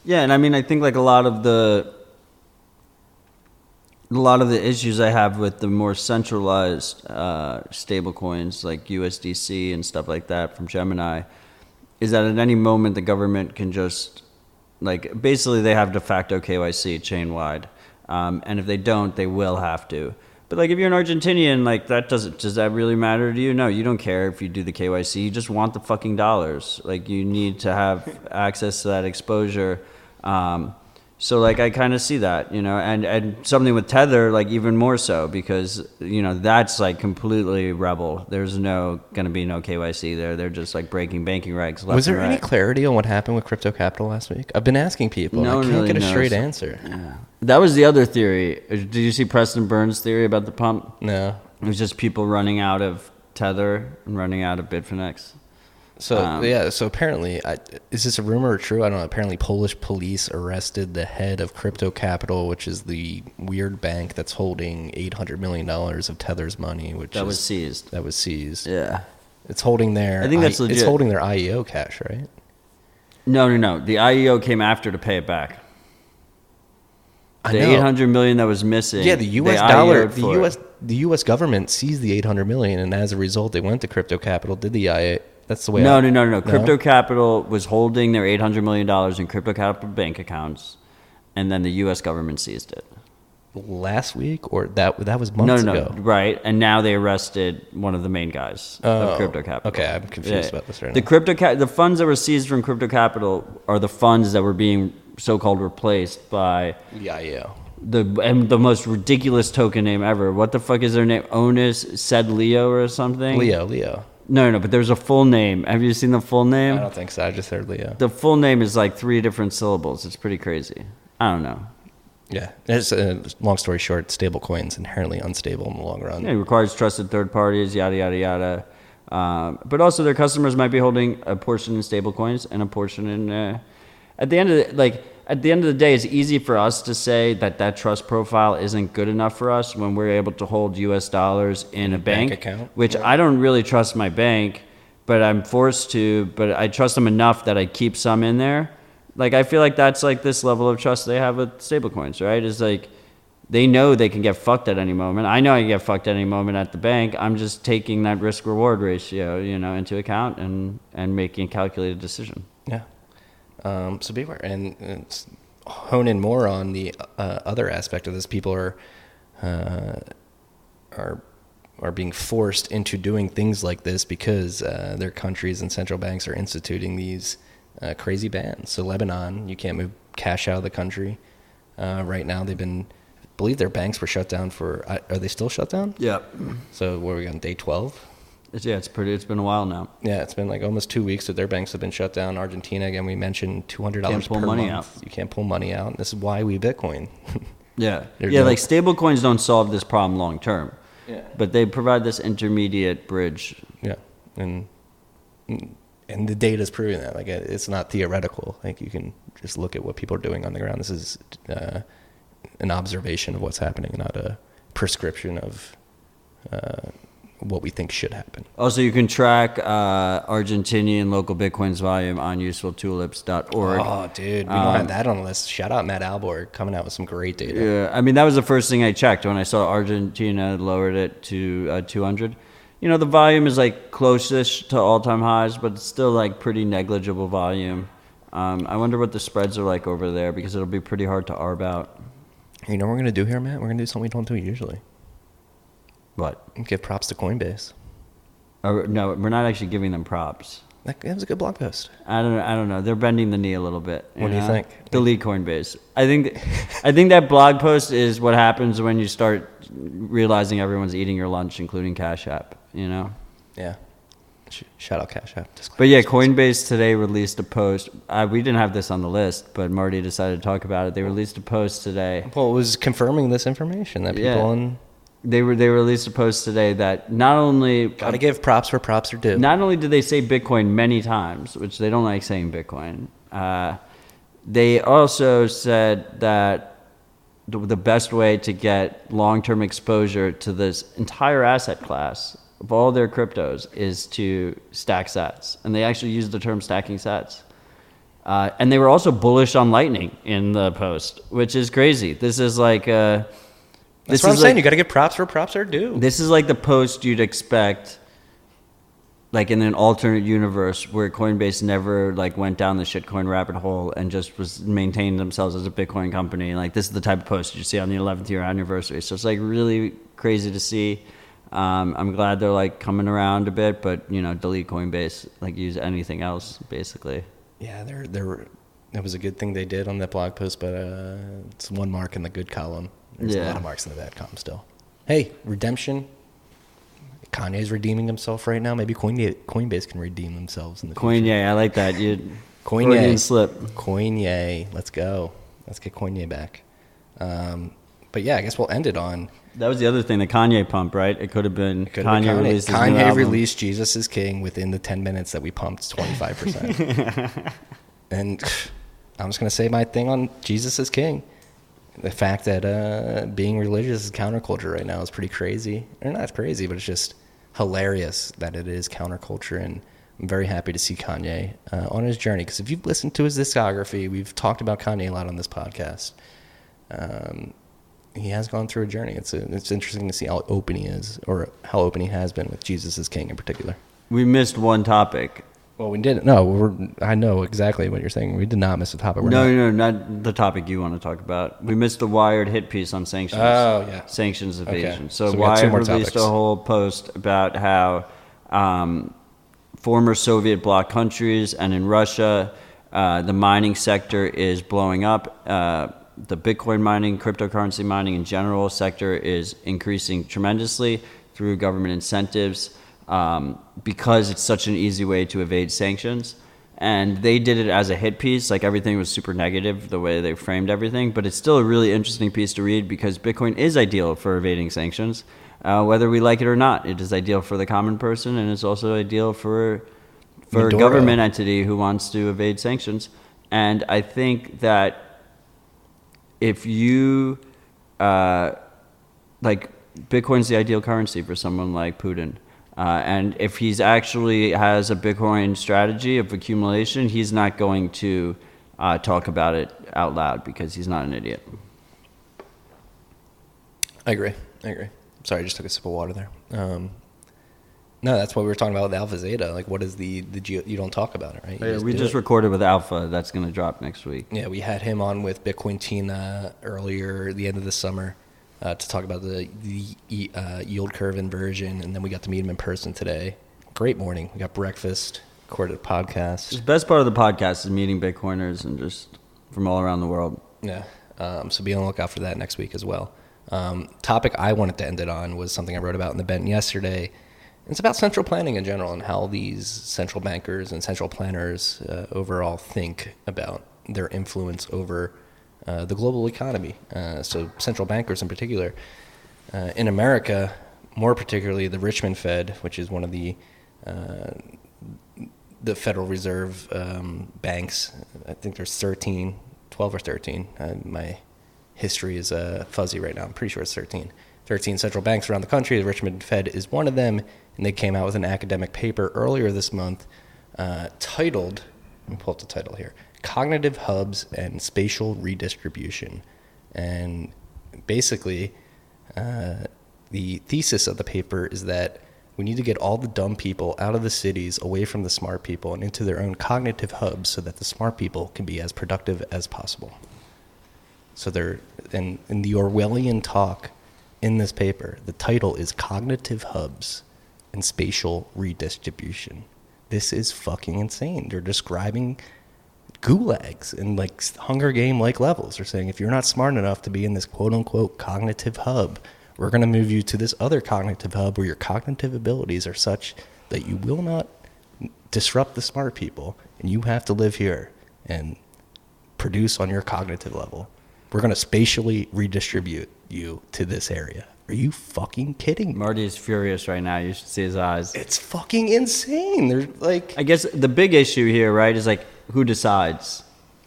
Yeah, and I mean, I think, like, a lot of the issues I have with the more centralized stable coins like USDC and stuff like that from Gemini is that at any moment the government can just, like, basically they have de facto KYC chain wide, and if they don't, they will have to. But, like, if you're an Argentinian, like, does that really matter to you? No, you don't care if you do the KYC. You just want the fucking dollars. Like, you need to have access to that exposure. So, like, I kind of see that, you know, and something with Tether, like, even more so, because, you know, that's, like, completely rebel. There's going to be no KYC there. They're just, like, breaking banking regs left. Was there and right. any clarity on what happened with crypto capital last week? I've been asking people. No I can't really get a knows. straight answer. Yeah. That was the other theory. Did you see Preston Burns' theory about the pump? No. It was just people running out of Tether and running out of Bitfinex. So so apparently, is this a rumor or true? I don't know. Apparently, Polish police arrested the head of Crypto Capital, which is the weird bank that's holding $800 million of Tether's money, was seized. That was seized. Yeah, it's holding their. I think that's legit. It's holding their IEO cash, right? No. The IEO came after to pay it back. I the know. $800 million that was missing. Yeah, the U.S. dollar. The U.S. government seized the $800 million, and as a result, they went to Crypto Capital, did the IEO. That's the way. No. Crypto Capital was holding their $800 million in Crypto Capital bank accounts, and then the U.S. government seized it. last week, or that was months ago. Right. And now they arrested one of the main guys of Crypto Capital. Okay, I'm confused about this right now. The funds that were seized from Crypto Capital are the funds that were being so-called replaced by the most ridiculous token name ever. What the fuck is their name? Onus said Leo or something? Leo. No, but there's a full name. Have you seen the full name? I don't think so. I just heard Leo. The full name is like 3 different syllables. It's pretty crazy. I don't know. Yeah. Long story short, stable coins inherently unstable in the long run. Yeah, it requires trusted third parties, yada, yada, yada. But also their customers might be holding a portion in stable coins and a portion in... At the end of the day, it's easy for us to say that trust profile isn't good enough for us when we're able to hold U.S. dollars in a bank account, which I don't really trust my bank, but I'm forced to. But I trust them enough that I keep some in there. Like I feel like that's like this level of trust they have with stablecoins, right? Is like they know they can get fucked at any moment. I know I can get fucked at any moment at the bank. I'm just taking that risk reward ratio, into account and making a calculated decision. Yeah. So beware, and hone in more on the other aspect of this. People are being forced into doing things like this because their countries and central banks are instituting these crazy bans. So Lebanon, you can't move cash out of the country right now. I believe their banks were shut down are they still shut down? Yeah. So where are we on day 12? It's been a while now. Yeah, it's been like almost 2 weeks that their banks have been shut down. Argentina, again, we mentioned $200 per month. Out. You can't pull money out. This is why we Bitcoin. Yeah. Like stable coins don't solve this problem long term. Yeah. But they provide this intermediate bridge. Yeah. And the data is proving that. Like it's not theoretical. Like you can just look at what people are doing on the ground. This is an observation of what's happening, not a prescription of what we think should happen. Also, you can track Argentinian local Bitcoins volume on usefultulips.org. Oh, dude, we don't have that on the list. Shout out Matt Alborg coming out with some great data. Yeah, I mean, that was the first thing I checked when I saw Argentina lowered it to 200. The volume is like close-ish to all-time highs, but it's still like pretty negligible volume. I wonder what the spreads are like over there because it'll be pretty hard to arb out. You know what we're going to do here, Matt? We're going to do something we don't do usually. What? Give props to Coinbase. No, we're not actually giving them props. That was a good blog post. I don't know. They're bending the knee a little bit. What do you think? Delete Coinbase. I think that blog post is what happens when you start realizing everyone's eating your lunch, including Cash App. Yeah. Shout out Cash App. But yeah, Coinbase today released a post. We didn't have this on the list, but Marty decided to talk about it. They released a post today. Well, it was confirming this information that people They released a post today that not only... Gotta give props where props are due. Not only did they say Bitcoin many times, which they don't like saying Bitcoin, they also said that the best way to get long-term exposure to this entire asset class of all their cryptos is to stack sats. And they actually used the term stacking sats. And they were also bullish on Lightning in the post, which is crazy. This is like... That's what I'm saying. You got to give props where props are due. This is like the post you'd expect, like in an alternate universe where Coinbase never like went down the shitcoin rabbit hole and just was maintained themselves as a Bitcoin company. Like this is the type of post you see on the 11th year anniversary. So it's like really crazy to see. I'm glad they're like coming around a bit, but delete Coinbase. Like use anything else basically. Yeah, that was a good thing they did on that blog post, but it's one mark in the good column. There's a lot of marks in the bad column still. Hey, redemption. Kanye's redeeming himself right now. Maybe Coinbase can redeem themselves in the future. Coinye, I like that. Coinye. Slip. Coinye. Let's go. Let's get Coinye back. But yeah, I guess we'll end it on... That was the other thing, the Kanye pump, right? It could have been Kanye released his new album. Kanye released Jesus is King within the 10 minutes that we pumped 25%. And I'm just going to say my thing on Jesus is King. The fact that being religious is counterculture right now is pretty crazy. Or not crazy, but it's just hilarious that it is counterculture. And I'm very happy to see Kanye on his journey. Because if you've listened to his discography, we've talked about Kanye a lot on this podcast. He has gone through a journey. It's interesting to see how open he is, or how open he has been with Jesus as King in particular. We missed one topic. Well, we didn't. No, I know exactly what you're saying. We did not miss the topic. No, not the topic you want to talk about. We missed the Wired hit piece on sanctions. Oh, yeah. Sanctions evasion. Okay. So we got two Wired more released topics. a whole post about how former Soviet bloc countries and in Russia, the mining sector is blowing up. The Bitcoin mining, cryptocurrency mining in general sector is increasing tremendously through government incentives because it's such an easy way to evade sanctions. And they did it as a hit piece, like everything was super negative the way they framed everything, but it's still a really interesting piece to read because Bitcoin is ideal for evading sanctions, whether we like it or not. It is ideal for the common person, and it's also ideal for a Maduro. government entity who wants to evade sanctions. And I think that if you, like, Bitcoin's the ideal currency for someone like Putin. And if he's actually has a Bitcoin strategy of accumulation, he's not going to talk about it out loud because he's not an idiot. I agree. Sorry, I just took a sip of water there. No, that's what we were talking about with Alpha Zeta. Like, what is the you don't talk about it, right? We just recorded with Alpha. That's going to drop next week. Yeah, we had him on with Bitcoin Tina earlier, the end of the summer, to talk about the yield curve inversion, and then we got to meet him in person today. Great morning. We got breakfast, recorded a podcast. The best part of the podcast is meeting Bitcoiners and just from all around the world. Yeah, so be on the lookout for that next week as well. Topic I wanted to end it on was something I wrote about in the Bent yesterday. It's about central planning in general and how these central bankers and central planners overall think about their influence over the global economy. So central bankers in particular. In America, more particularly the Richmond Fed, which is one of the Federal Reserve banks. I think there's 12 or 13. My history is fuzzy right now. I'm pretty sure it's 13. 13 central banks around the country. The Richmond Fed is one of them, and they came out with an academic paper earlier this month titled, let me pull up the title here, Cognitive Hubs and Spatial Redistribution. And basically, the thesis of the paper is that we need to get all the dumb people out of the cities, away from the smart people, and into their own cognitive hubs so that the smart people can be as productive as possible. So they're, in the Orwellian talk in this paper, the title is Cognitive Hubs and Spatial Redistribution. This is fucking insane. They're describing gulags and like Hunger Game-like levels. They're saying if you're not smart enough to be in this quote-unquote cognitive hub, we're going to move you to this other cognitive hub where your cognitive abilities are such that you will not disrupt the smart people, and you have to live here and produce on your cognitive level. We're going to spatially redistribute you to this area. Are you fucking kidding me? Marty is furious right now. You should see his eyes. It's fucking insane. They're like... I guess the big issue here, right, is like who decides,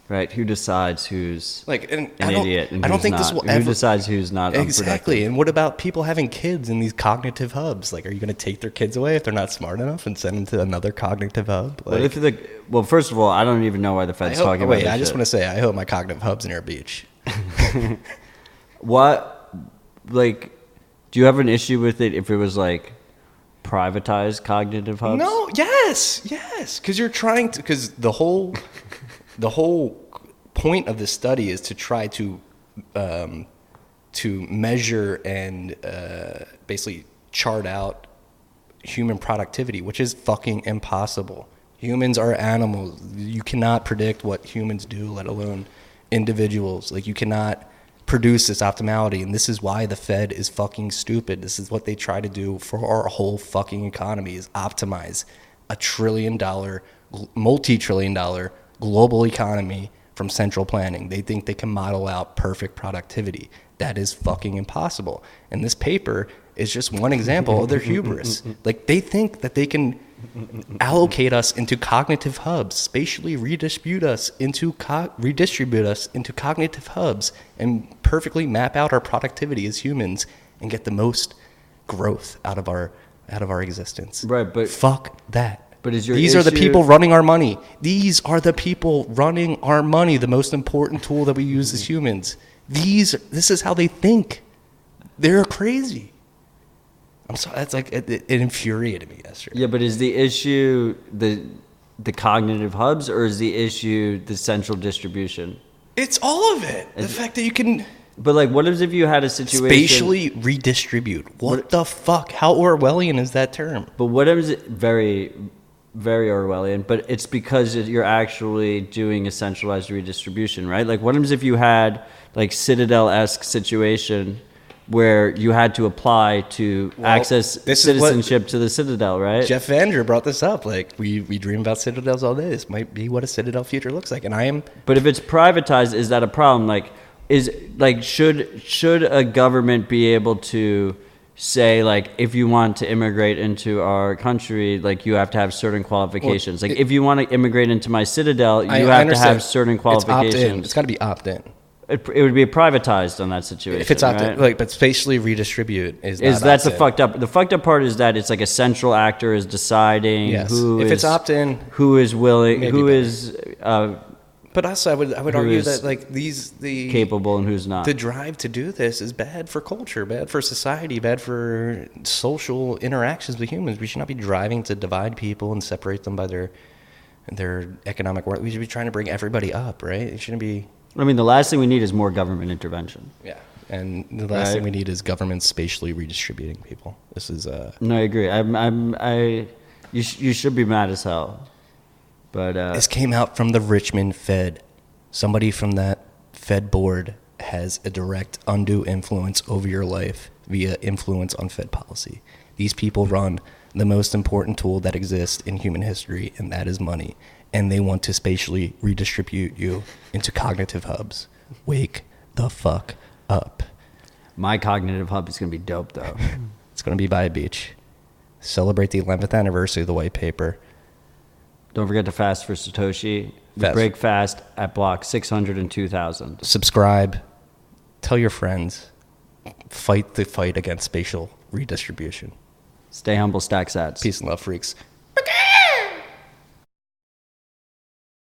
right? Who decides who's like an idiot and I don't who's think not? this will Who ever... decides who's not Exactly. unproductive? And what about people having kids in these cognitive hubs? Like, are you going to take their kids away if they're not smart enough and send them to another cognitive hub? Like, Well, first of all, I don't even know why the Fed's talking about this I just shit. want to say, I hope my cognitive hub's near a beach. What, like, do you have an issue with it if it was like privatized cognitive hubs? No, yes, because you're trying to, because the whole point of this study is to try to measure and basically chart out human productivity, which is fucking impossible. Humans are animals. You cannot predict what humans do, let alone individuals. Like, you cannot produce this optimality, and this is why the Fed is fucking stupid. This is what they try to do for our whole fucking economy, is optimize a $1 trillion, multi-trillion dollar global economy from central planning. They think they can model out perfect productivity. That is fucking impossible. And this paper is just one example of their hubris. Like, they think that they can allocate us into cognitive hubs, spatially redistribute us into cognitive hubs, and perfectly map out our productivity as humans and get the most growth out of our existence. Right, but fuck that. But is your These are the people running our money. These are the people running our money, the most important tool that we use as humans. This is how they think. They're crazy. I'm sorry. That's like it infuriated me yesterday. Yeah, but is the issue the cognitive hubs, or is the issue the central distribution? It's all of it. The fact that you can But like, what if you had a situation spatially redistribute? What the fuck? How Orwellian is that term? But what is it? Very, very Orwellian. But it's because you're actually doing a centralized redistribution, right? Like, what if you had like Citadel-esque situation where you had to apply to access citizenship to the Citadel, right? Jeff Vander brought this up. Like, we dream about Citadels all day. This might be what a Citadel future looks like. And I am. But if it's privatized, is that a problem? Like, should a government be able to say, like, if you want to immigrate into our country, like, you have to have certain qualifications? Well, like, if you want to immigrate into my Citadel, you have to have certain qualifications. It's got to be opt-in. It would be privatized on that situation. If it's opt-in, right? like, but spatially redistribute is not that's the opt-in. fucked up. The fucked up part is that it's like a central actor is deciding if it's opt-in, who is willing, who is. But also, I would argue that like the capable and who's not. The drive to do this is bad for culture, bad for society, bad for social interactions with humans. We should not be driving to divide people and separate them by their economic worth. We should be trying to bring everybody up, right? It shouldn't be. I mean, the last thing we need is more government intervention. Yeah, and the last thing we need is government spatially redistributing people. This is No, I agree. You should be mad as hell. But this came out from the Richmond Fed. Somebody from that Fed board has a direct undue influence over your life via influence on Fed policy. These people run the most important tool that exists in human history, and that is money. And they want to spatially redistribute you into cognitive hubs. Wake the fuck up. My cognitive hub is going to be dope, though. It's going to be by a beach. Celebrate the 11th anniversary of the white paper. Don't forget to fast for Satoshi. Break fast at block 600 and 2000. Subscribe. Tell your friends. Fight the fight against spatial redistribution. Stay humble, stack sats. Peace and love, freaks.